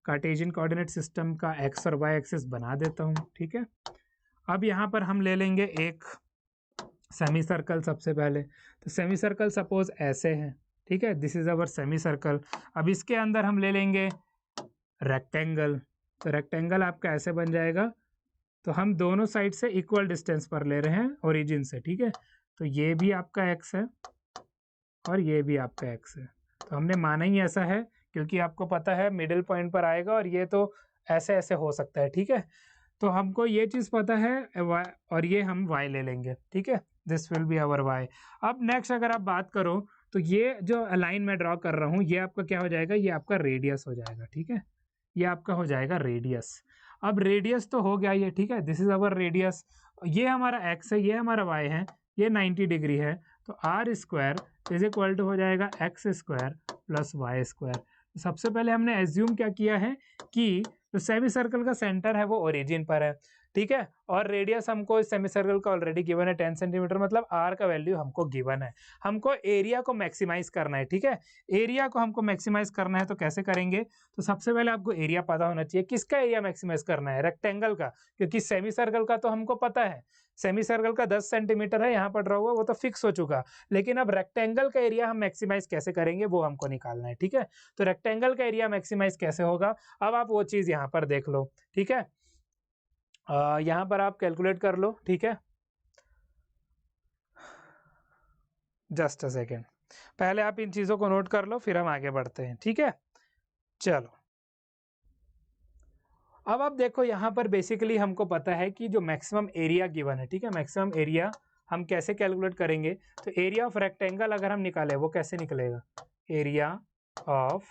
कार्टेशियन कोऑर्डिनेट सिस्टम का एक्स और वाई एक्सिस बना देता हूँ, ठीक है। अब यहाँ पर हम ले लेंगे एक सेमी सर्कल सबसे पहले। तो सेमी सर्कल सपोज ऐसे है, ठीक है, this is our semi circle. अब इसके अंदर हम ले लेंगे रेक्टेंगल। तो रेक्टेंगल आपका ऐसे बन जाएगा। तो हम दोनों साइड से इक्वल डिस्टेंस पर ले रहे हैं ओरिजिन से, ठीक है। तो ये भी आपका एक्स है और ये भी आपका एक्स है। तो हमने माना ही ऐसा है क्योंकि आपको पता है मिडिल पॉइंट पर आएगा, और ये तो ऐसे ऐसे हो सकता है, ठीक है। तो हमको ये चीज़ पता है और ये हम y ले लेंगे, ठीक है, this will be our y। अब नेक्स्ट अगर आप बात करो तो ये जो लाइन मैं ड्रॉ कर रहा हूँ ये आपका क्या हो जाएगा, ये आपका रेडियस हो जाएगा, ठीक है, ये आपका हो जाएगा रेडियस। अब रेडियस तो हो गया ये, ठीक है, दिस इज अवर रेडियस। ये हमारा x है, ये हमारा y है, ये 90 डिग्री है। तो r square is equal to हो जाएगा x square plus Y square. सबसे पहले हमने एज्यूम क्या किया है कि जो सेमी सर्कल का सेंटर है वो ओरिजिन पर है, ठीक है। और रेडियस हमको इस सेमी सर्कल का ऑलरेडी गिवन है 10 सेंटीमीटर, मतलब आर का वैल्यू हमको गिवन है। हमको एरिया को मैक्सिमाइज करना है, ठीक है। एरिया को हमको मैक्सिमाइज करना है तो कैसे करेंगे, तो सबसे पहले आपको एरिया पता होना चाहिए। किसका एरिया मैक्सिमाइज करना है, रेक्टेंगल का, क्योंकि सेमी सर्कल का तो हमको पता है, सेमी सर्कल का 10 सेंटीमीटर है यहाँ पर ड्रॉ हुआ, वो तो फिक्स हो चुका। लेकिन अब रेक्टेंगल का एरिया हम मैक्सिमाइज कैसे करेंगे वो हमको निकालना है, ठीक है। तो रेक्टेंगल का एरिया मैक्सिमाइज कैसे होगा, अब आप वो चीज यहाँ पर देख लो, ठीक है। यहाँ पर आप कैलकुलेट कर लो, ठीक है। जस्ट अ सेकेंड, पहले आप इन चीजों को नोट कर लो, फिर हम आगे बढ़ते हैं, ठीक है। चलो, अब आप देखो यहाँ पर बेसिकली हमको पता है कि जो मैक्सिमम एरिया गिवन है, ठीक है, मैक्सिमम एरिया हम कैसे कैलकुलेट करेंगे, तो एरिया ऑफ रेक्टेंगल अगर हम निकाले वो कैसे निकलेगा, एरिया ऑफ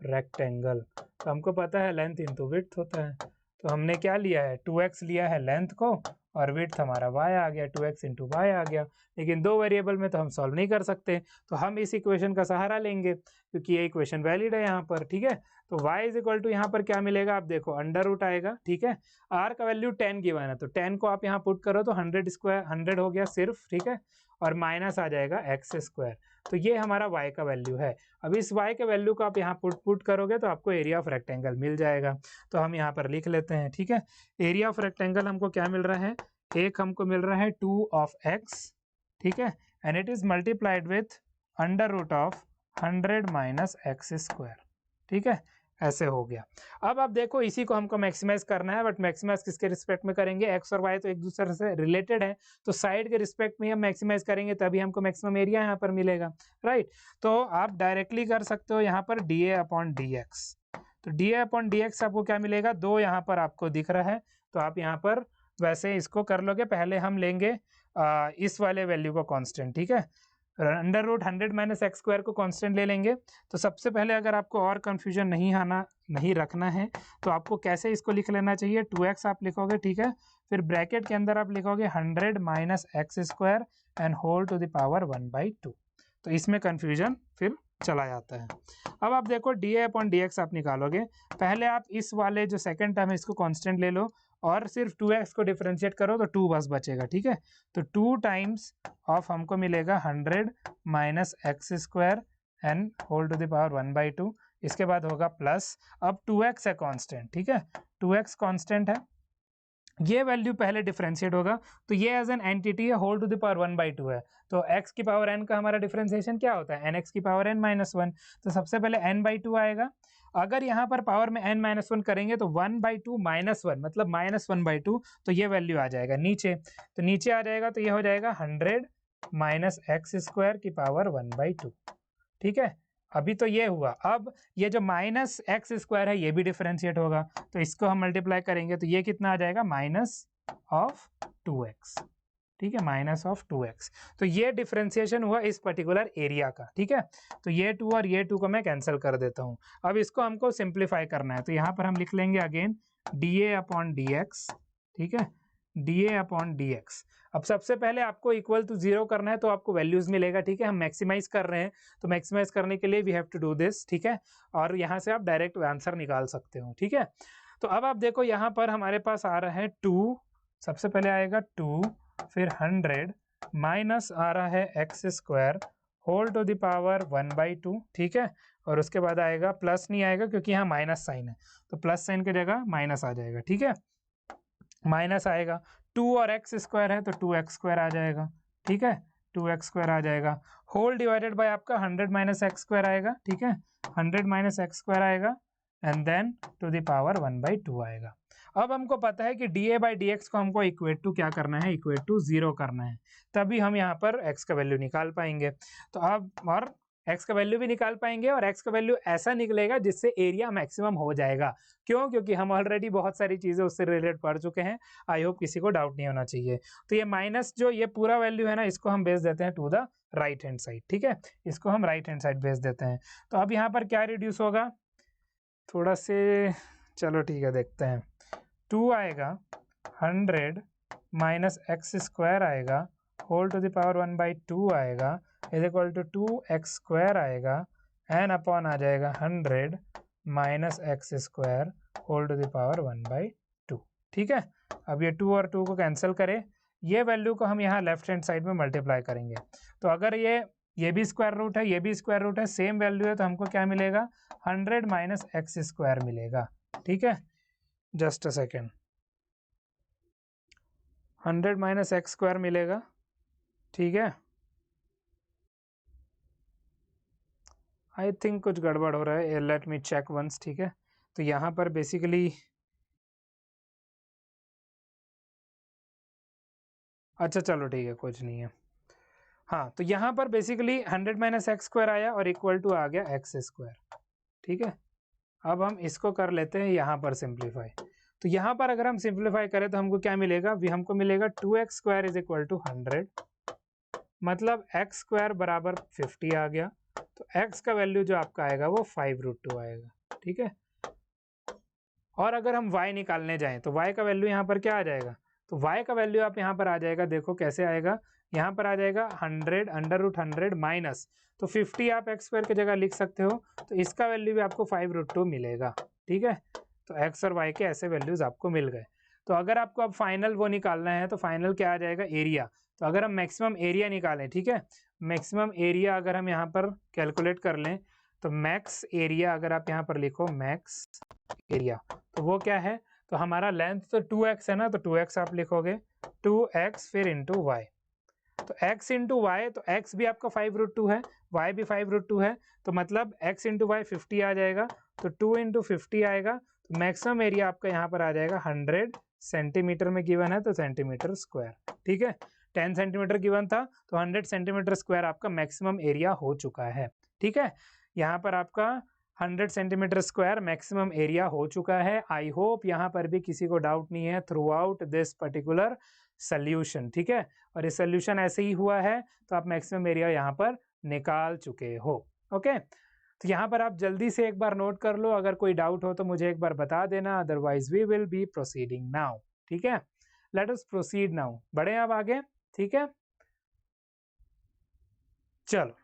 रेक्टेंगल, तो हमको पता है लेंथ इंटू विड्थ होता है। तो हमने क्या लिया है, 2x लिया है लेंथ को, और विड्थ हमारा y आ गया, 2x इंटू वाई आ गया। लेकिन दो वेरिएबल में तो हम सॉल्व नहीं कर सकते, तो हम इस इक्वेशन का सहारा लेंगे, क्योंकि ये इक्वेशन वैलिड है यहाँ पर, ठीक है। तो y इज इक्वल टू यहाँ पर क्या मिलेगा, आप देखो अंडर रूट आएगा, ठीक है। r का वैल्यू 10 गिवन है, तो 10 को आप यहाँ पुट करो तो 100 स्क्वायर 100 हो गया सिर्फ, ठीक है। और माइनस आ जाएगा एक्स स्क्वायर, तो ये हमारा y का वैल्यू है। अब इस y के वैल्यू को आप यहाँ पुट करोगे तो आपको एरिया ऑफ रेक्टेंगल मिल जाएगा। तो हम यहाँ पर लिख लेते हैं, ठीक है। एरिया ऑफ रेक्टेंगल हमको क्या मिल रहा है, एक हमको मिल रहा है 2 ऑफ x, ठीक है, and it is multiplied with under root of 100 minus x square, ठीक है। ऐसे हो गया। अब आप देखो इसी को हमको मैक्सिमाइज करना है, बट मैक्सिमाइज किसके रिस्पेक्ट में करेंगे, एक्स और वाई तो एक दूसरे से रिलेटेड है, तो साइड के रिस्पेक्ट में हम मैक्सिमाइज करेंगे तभी हमको मैक्सिमम एरिया यहाँ पर मिलेगा, राइट। तो आप डायरेक्टली कर सकते हो यहाँ पर D A upon D X, तो D A upon D X आपको क्या मिलेगा, 2 यहाँ पर आपको दिख रहा है, तो आप यहाँ पर वैसे इसको कर लोगे। पहले हम लेंगे इस वाले वैल्यू को कांस्टेंट, ठीक है, under root 100 minus x square को कांस्टेंट ले लेंगे। तो सबसे पहले अगर आपको और कंफ्यूजन नहीं रखना है तो आपको कैसे इसको लिख लेना चाहिए, 2x आप लिखोगे, ठीक है, फिर ब्रैकेट के अंदर आप लिखोगे 100 minus x square and whole to the power 1/2। तो इसमें कंफ्यूजन फिर चला जाता है। अब आप देखो D A upon D x आप निकालोगे, पहले आप इस वाले जो सेकंड टर्म है इसको कांस्टेंट ले लो और सिर्फ 2x को डिफरेंशिएट करो तो 2 बस बचेगा, ठीक है। तो 2 टाइम्स ऑफ हमको मिलेगा 100 minus x square and whole to the power 1/2, इसके बाद होगा प्लस, अब 2x है कांस्टेंट, ठीक है, 2x कांस्टेंट है, ये वैल्यू पहले डिफरेंशिएट होगा, तो ये एज एन एंटिटी है, होल टू द पावर 1/2 है, तो x की पावर n का हमारा डिफरेंशिएशन क्या होता है, nx की पावर n माइनस 1, तो सबसे पहले n/2 आएगा। अगर यहाँ पर पावर में n माइनस 1 करेंगे तो 1/2 माइनस 1 मतलब माइनस 1/2, तो ये वैल्यू आ जाएगा नीचे, तो नीचे आ जाएगा तो ये हो जाएगा 100 माइनस एक्स स्क्वायर की पावर 1/2, ठीक है। अभी तो ये हुआ, अब ये जो माइनस एक्स स्क्वायर है ये भी डिफरेंशिएट होगा, तो इसको हम मल्टीप्लाई करेंगे तो ये कितना आ जाएगा, माइनस ऑफ 2x, ठीक है, माइनस ऑफ 2x। तो ये डिफरेंशिएशन हुआ इस पर्टिकुलर एरिया का, ठीक है। तो ये 2 और ये 2 को मैं कैंसिल कर देता हूँ। अब इसको हमको सिंप्लीफाई करना है, तो यहाँ पर हम लिख लेंगे again D A upon D x, ठीक है, D A upon D x. अब सबसे पहले आपको इक्वल टू 0 करना है तो आपको वैल्यूज मिलेगा, ठीक है। हम मैक्सिमाइज कर रहे हैं तो मैक्सिमाइज करने के लिए we have to do this, ठीक है, और यहाँ से आप डायरेक्ट आंसर निकाल सकते हो, ठीक है। तो अब आप देखो यहाँ पर हमारे पास आ रहा है 2, सबसे पहले आएगा 2, फिर 100 माइनस आ रहा है x square whole to the power 1/2, ठीक है, और उसके बाद आएगा प्लस, नहीं आएगा क्योंकि यहाँ माइनस साइन है, तो प्लस साइन की जगह माइनस आ जाएगा, ठीक है, माइनस आएगा, 2 और एक्स स्क्वायर है तो 2x स्क्वायर आ जाएगा, ठीक है, 2x स्क्वायर आ जाएगा, होल डिवाइडेड बाय आपका 100 माइनस एक्स स्क्वायर आएगा, ठीक है, 100 माइनस एक्स स्क्वायर आएगा and then to the power 1/2 आएगा। अब हमको पता है कि d a by D x को हमको इक्वेट टू क्या करना है, इक्वेट टू 0 करना है, तभी हम यहाँ पर x का वैल्यू निकाल पाएंगे। तो अब और x का वैल्यू भी निकाल पाएंगे और x का वैल्यू ऐसा निकलेगा जिससे एरिया मैक्सिमम हो जाएगा। क्यों? क्योंकि हम ऑलरेडी बहुत सारी चीज़ें उससे रिलेटेड पढ़ चुके हैं। आई होप किसी को डाउट नहीं होना चाहिए। तो ये माइनस जो ये पूरा वैल्यू है ना, इसको हम भेज देते हैं to the right hand side, ठीक है, इसको हम राइट हैंड साइड भेज देते हैं। तो अब यहाँ पर क्या रिड्यूस होगा, थोड़ा से चलो ठीक है देखते हैं, 2 आएगा, 100 माइनस एक्स स्क्वायर आएगा, होल टू द पावर 1/2 आएगा, is equal to 2x square आएगा, एन अपॉन आ जाएगा 100 minus x square whole to the power 1/2, ठीक है। अब ये 2 और 2 को कैंसिल करें, ये वैल्यू को हम यहाँ लेफ्ट हैंड साइड में मल्टीप्लाई करेंगे। तो अगर ये भी स्क्वायर रूट है, ये भी स्क्वायर रूट है, सेम वैल्यू है, तो हमको क्या मिलेगा 100 माइनस एक्स स्क्वायर मिलेगा। ठीक है, just a second, 100 minus x square मिलेगा। ठीक है, आई थिंक कुछ गड़बड़ हो रहा है, लेट मी चेक वंस। ठीक है, तो यहाँ पर बेसिकली अच्छा चलो ठीक है, कुछ नहीं है। हाँ, तो यहाँ पर बेसिकली 100 माइनस एक्स स्क्वायर आया और इक्वल टू आ गया एक्स स्क्वायर। ठीक है, अब हम इसको कर लेते हैं यहाँ पर सिंप्लीफाई। तो यहाँ पर अगर हम सिंप्लीफाई करें तो हमको क्या मिलेगा, हमको मिलेगा 2x square is equal to 100, मतलब x स्क्वायर बराबर 50 आ गया। तो x का वैल्यू जो आपका आएगा वो 5√2 आएगा। ठीक है, और अगर हम y निकालने जाएं तो y का वैल्यू यहाँ पर क्या आ जाएगा, तो y का वैल्यू आप यहाँ पर आ जाएगा, देखो कैसे आएगा, यहाँ पर आ जाएगा 100 √100 माइनस, तो 50 आप एक्स स्क्वायर की जगह लिख सकते हो, तो इसका वैल्यू भी आपको 5√2 मिलेगा। ठीक है, तो x और y के ऐसे वैल्यूज आपको मिल गए। तो अगर आपको अब फाइनल वो निकालना है तो फाइनल क्या आ जाएगा, एरिया। तो अगर हम मैक्सिमम एरिया निकालें, ठीक है, मैक्सिमम एरिया अगर हम यहाँ पर कैलकुलेट कर लें तो मैक्स एरिया अगर आप यहाँ पर लिखो मैक्स एरिया, तो वो क्या है, तो हमारा लेंथ तो 2x है ना, तो 2x आप लिखोगे, 2x फिर इंटू वाई, तो x इंटू वाई, तो x भी आपका 5√2 है, y भी 5√2 है, तो मतलब x इंटू वाई 50 आ जाएगा, तो 2 इंटू 50 आएगा, तो मैक्सिमम एरिया आपका यहाँ पर आ जाएगा 100 सेंटीमीटर में गिवन है, तो सेंटीमीटर स्क्वायर। ठीक है, 10 सेंटीमीटर गिवन था, तो 100 सेंटीमीटर स्क्वायर आपका मैक्सिमम एरिया हो चुका है। ठीक है, यहाँ पर आपका 100 सेंटीमीटर स्क्वायर मैक्सिमम एरिया हो चुका है। आई होप यहाँ पर भी किसी को डाउट नहीं है through out this particular solution. ठीक है, और ये सोल्यूशन ऐसे ही हुआ है, तो आप मैक्सिमम एरिया यहाँ पर निकाल चुके हो। ओके, तो यहाँ पर आप जल्दी से एक बार नोट कर लो, अगर कोई डाउट हो तो मुझे एक बार बता देना, otherwise we will be proceeding now. ठीक है, लेट अस प्रोसीड नाउ, बढ़े अब आगे। ठीक है, चलो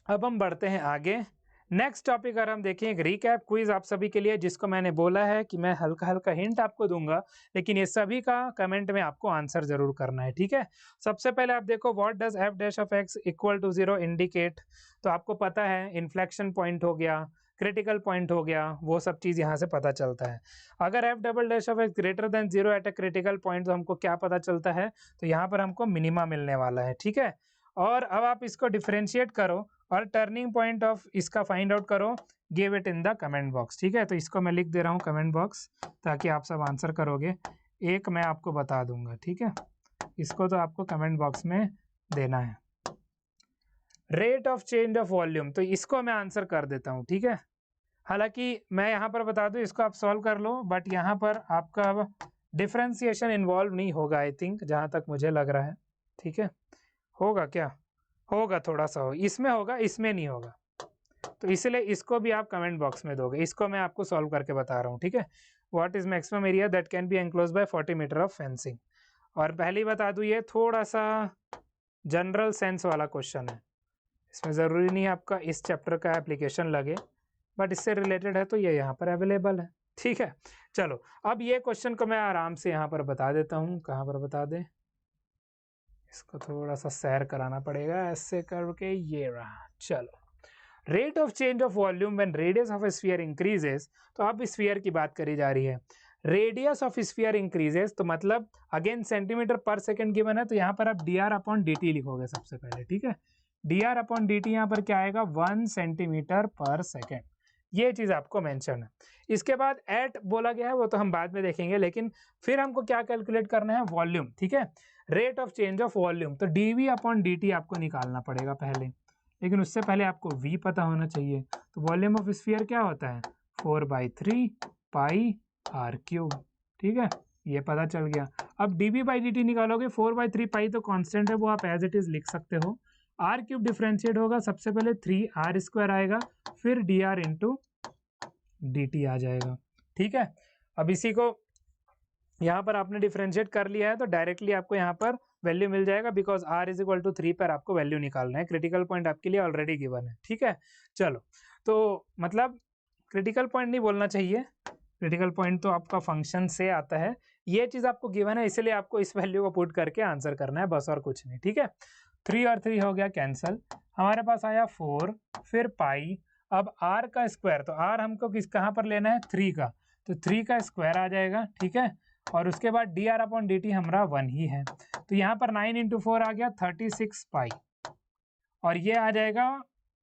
अब हम बढ़ते हैं आगे। नेक्स्ट टॉपिक अगर हम देखें, एक रिकैप क्विज आप सभी के लिए, जिसको मैंने बोला है कि मैं हल्का हल्का हिंट आपको दूंगा, लेकिन ये सभी का कमेंट में आपको आंसर जरूर करना है। ठीक है, सबसे पहले आप देखो, what does f dash of x equal to 0 indicate, तो आपको पता है इन्फ्लेक्शन पॉइंट हो गया, क्रिटिकल पॉइंट हो गया, वो सब चीज यहाँ से पता चलता है। अगर F double dash of x greater than 0 at a critical point, तो हमको क्या पता चलता है, तो यहाँ पर हमको मिनिमा मिलने वाला है। ठीक है, और अब आप इसको डिफ्रेंशिएट करो और टर्निंग पॉइंट ऑफ इसका फाइंड आउट करो, give it in the comment box. ठीक है, तो इसको मैं लिख दे रहा हूँ कमेंट बॉक्स, ताकि आप सब आंसर करोगे, एक मैं आपको बता दूंगा। ठीक है, इसको तो आपको कमेंट बॉक्स में देना है। Rate of change of volume, तो इसको मैं आंसर कर देता हूँ। ठीक है, हालांकि मैं यहाँ पर बता दूँ, इसको आप सॉल्व कर लो, बट यहाँ पर आपका डिफ्रेंसिएशन इन्वॉल्व नहीं होगा, आई थिंक, जहाँ तक मुझे लग रहा है। ठीक है, होगा क्या, होगा, थोड़ा सा हो, इसमें होगा, इसमें नहीं होगा, तो इसलिए इसको भी आप कमेंट बॉक्स में दोगे, इसको मैं आपको सॉल्व करके बता रहा हूँ। ठीक है, what is maximum area that can be enclose by 40 metre of fencing, और पहली बता दूँ, ये थोड़ा सा जनरल सेंस वाला क्वेश्चन है, इसमें ज़रूरी नहीं आपका इस चैप्टर का एप्लीकेशन लगे, बट इससे रिलेटेड है तो ये यहाँ पर अवेलेबल है। ठीक है, चलो अब ये क्वेश्चन को मैं आराम से यहाँ पर बता देता हूँ, कहाँ पर बता दें, इसको थोड़ा सा सैर कराना पड़ेगा, ऐसे करके ये रहा। चलो, rate of change of volume when radius of sphere increases, तो अब स्फीयर की बात करी जा रही है, रेडियस ऑफ स्फीयर इंक्रीजेस, तो मतलब अगेन सेंटीमीटर पर सेकंड गिवन है, तो यहाँ पर आप dr अपॉन dt लिखोगे सबसे पहले। ठीक है, dr अपॉन dt यहाँ पर क्या आएगा, 1 सेंटीमीटर पर सेकेंड, ये चीज आपको मेंशन है। इसके बाद एट बोला गया है, वो तो हम बाद में देखेंगे, लेकिन फिर हमको क्या कैलकुलेट करना है, वॉल्यूम। ठीक है, rate of change of volume, तो dv अपॉन dt आपको निकालना पड़ेगा पहले, लेकिन उससे पहले आपको v पता होना चाहिए। तो वॉल्यूम ऑफ स्फीयर क्या होता है, 4/3 पाई r क्यूब। ठीक है, ये पता चल गया। अब dv बाई dt निकालोगे, 4/3 पाई तो कांस्टेंट है, वो आप एज इट इज लिख सकते हो, r क्यूब डिफ्रेंशिएट होगा, सबसे पहले 3r² आएगा, फिर dr इंटू dt आ जाएगा। ठीक है, अब इसी को यहाँ पर आपने डिफ्रेंशिएट कर लिया है, तो डायरेक्टली आपको यहाँ पर वैल्यू मिल जाएगा, because r is equal to 3 पर आपको वैल्यू निकालना है, क्रिटिकल पॉइंट आपके लिए ऑलरेडी गिवन है। ठीक है, चलो, तो मतलब क्रिटिकल पॉइंट नहीं बोलना चाहिए, क्रिटिकल पॉइंट तो आपका फंक्शन से आता है, ये चीज आपको गिवन है, इसलिए आपको इस वैल्यू को पुट करके आंसर करना है, बस और कुछ नहीं। ठीक है, 3 और 3 हो गया कैंसल, हमारे पास आया 4, फिर पाई, अब r का स्क्वायर, तो r हमको किस कहाँ पर लेना है 3 का, तो 3 का स्क्वायर आ जाएगा। ठीक है, और उसके बाद dr अपॉन dt हमारा 1 ही है, तो यहाँ पर 9 इंटू 4 आ गया 36 पाई, और ये आ जाएगा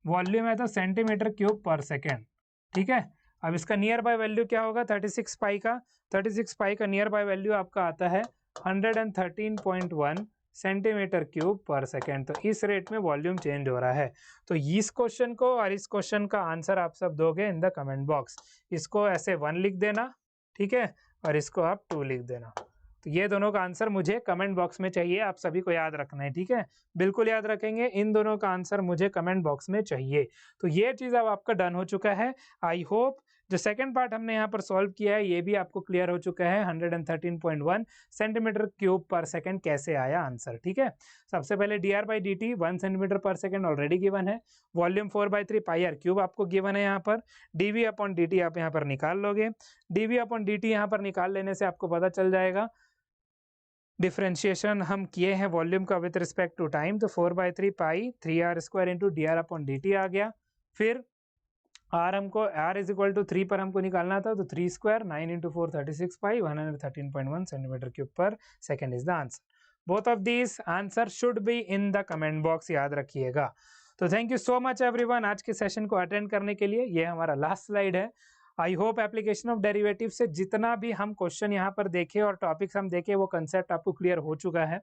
वॉल्यूम है तो सेंटीमीटर क्यूब पर सेकेंड। ठीक है, अब इसका नियर बाय वैल्यू क्या होगा 36 पाई का, 36 पाई का नियर बाय वैल्यू आपका आता है 113.1 सेंटीमीटर क्यूब पर सेकेंड। तो इस रेट में वॉल्यूम चेंज हो रहा है। तो इस क्वेश्चन को और इस क्वेश्चन का आंसर आप सब दोगे इन द कमेंट बॉक्स। इसको ऐसे 1 लिख देना, ठीक है, और इसको आप 2 लिख देना। तो ये दोनों का आंसर मुझे कमेंट बॉक्स में चाहिए, आप सभी को याद रखना है। ठीक है, बिल्कुल याद रखेंगे, इन दोनों का आंसर मुझे कमेंट बॉक्स में चाहिए। तो ये चीज़ अब आपका डन हो चुका है। आई होप जो सेकंड पार्ट हमने यहाँ पर सॉल्व किया है ये भी आपको क्लियर हो चुका है। 113.1 सेंटीमीटर क्यूब पर सेकंड कैसे आया आंसर। ठीक है, सबसे पहले dr by D T 1 centimetre पर सेकंड ऑलरेडी गिवन है, वॉल्यूम 4/3 पाई आर क्यूब आपको गिवन है यहाँ पर, dv अपॉन dt आप यहाँ पर निकाल लोगे, dv अपॉन dt यहाँ पर निकाल लेने से आपको पता चल जाएगा डिफ्रेंशिएशन हम किए हैं वॉल्यूम का विद रिस्पेक्ट टू टाइम, तो 4/3 pi 3r square into D R upon D T आ गया। फिर r हमको r इज इक्वल टू 3 पर हमको निकालना था, तो 3 स्क्वायर 9 इंटू 4 36 पाई 113.1 सेंटीमीटर क्यूब पर second is the answer. Both of these answer should be in the comment box, याद रखिएगा। तो thank you so much everyone आज के सेशन को अटेंड करने के लिए। ये हमारा लास्ट स्लाइड है। I hope application of derivative से जितना भी हम क्वेश्चन यहाँ पर देखे और टॉपिक्स हम देखे वो कंसेप्ट आपको क्लियर हो चुका है।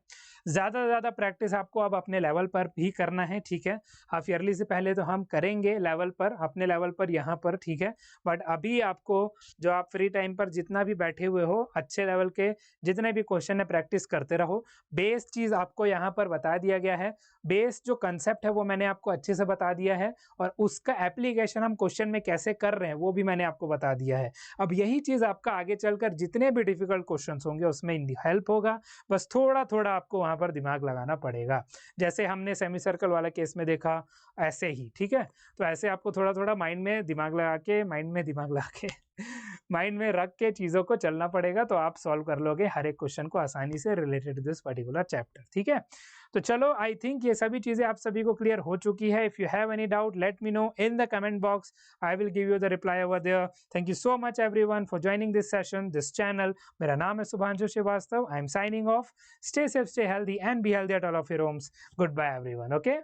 ज़्यादा से ज़्यादा प्रैक्टिस आपको अब अपने लेवल पर भी करना है। ठीक है, हाफ ईयरली से पहले तो हम करेंगे लेवल पर, अपने लेवल पर यहाँ पर। ठीक है, बट अभी आपको जो आप फ्री टाइम पर जितना भी बैठे हुए हो अच्छे लेवल के जितने भी क्वेश्चन है प्रैक्टिस करते रहो। बेस चीज़ आपको यहाँ पर बता दिया गया है, बेस जो कंसेप्ट है वो मैंने आपको अच्छे से बता दिया है, और उसका एप्लीकेशन हम क्वेश्चन में कैसे कर रहे हैं वो भी मैंने आपको बता दिया है। अब यही चीज़ आपका आगे चलकर जितने भी डिफिकल्ट क्वेश्चंस होंगे उसमें हेल्प होगा, बस थोड़ा थोड़ा आपको वहाँ पर दिमाग लगाना पड़ेगा। जैसे हमने सेमी सर्कल वाला केस में देखा ऐसे ही। ठीक है, तो ऐसे आपको थोड़ा थोड़ा माइंड में दिमाग लगा के माइंड में रख के चीज़ों को चलना पड़ेगा, तो आप सॉल्व कर लोगे हर एक क्वेश्चन को आसानी से related to this particular chapter. ठीक है, तो चलो आई थिंक ये सभी चीज़ें आप सभी को क्लियर हो चुकी है। If you have any doubt let me know in the comment box, I will give you the reply over there. Thank you so much everyone for joining this session, this channel. मेरा नाम है Shubhanshu Srivastava. I am signing off. Stay safe, stay healthy and be healthy at all of your homes. Good bye everyone. Okay.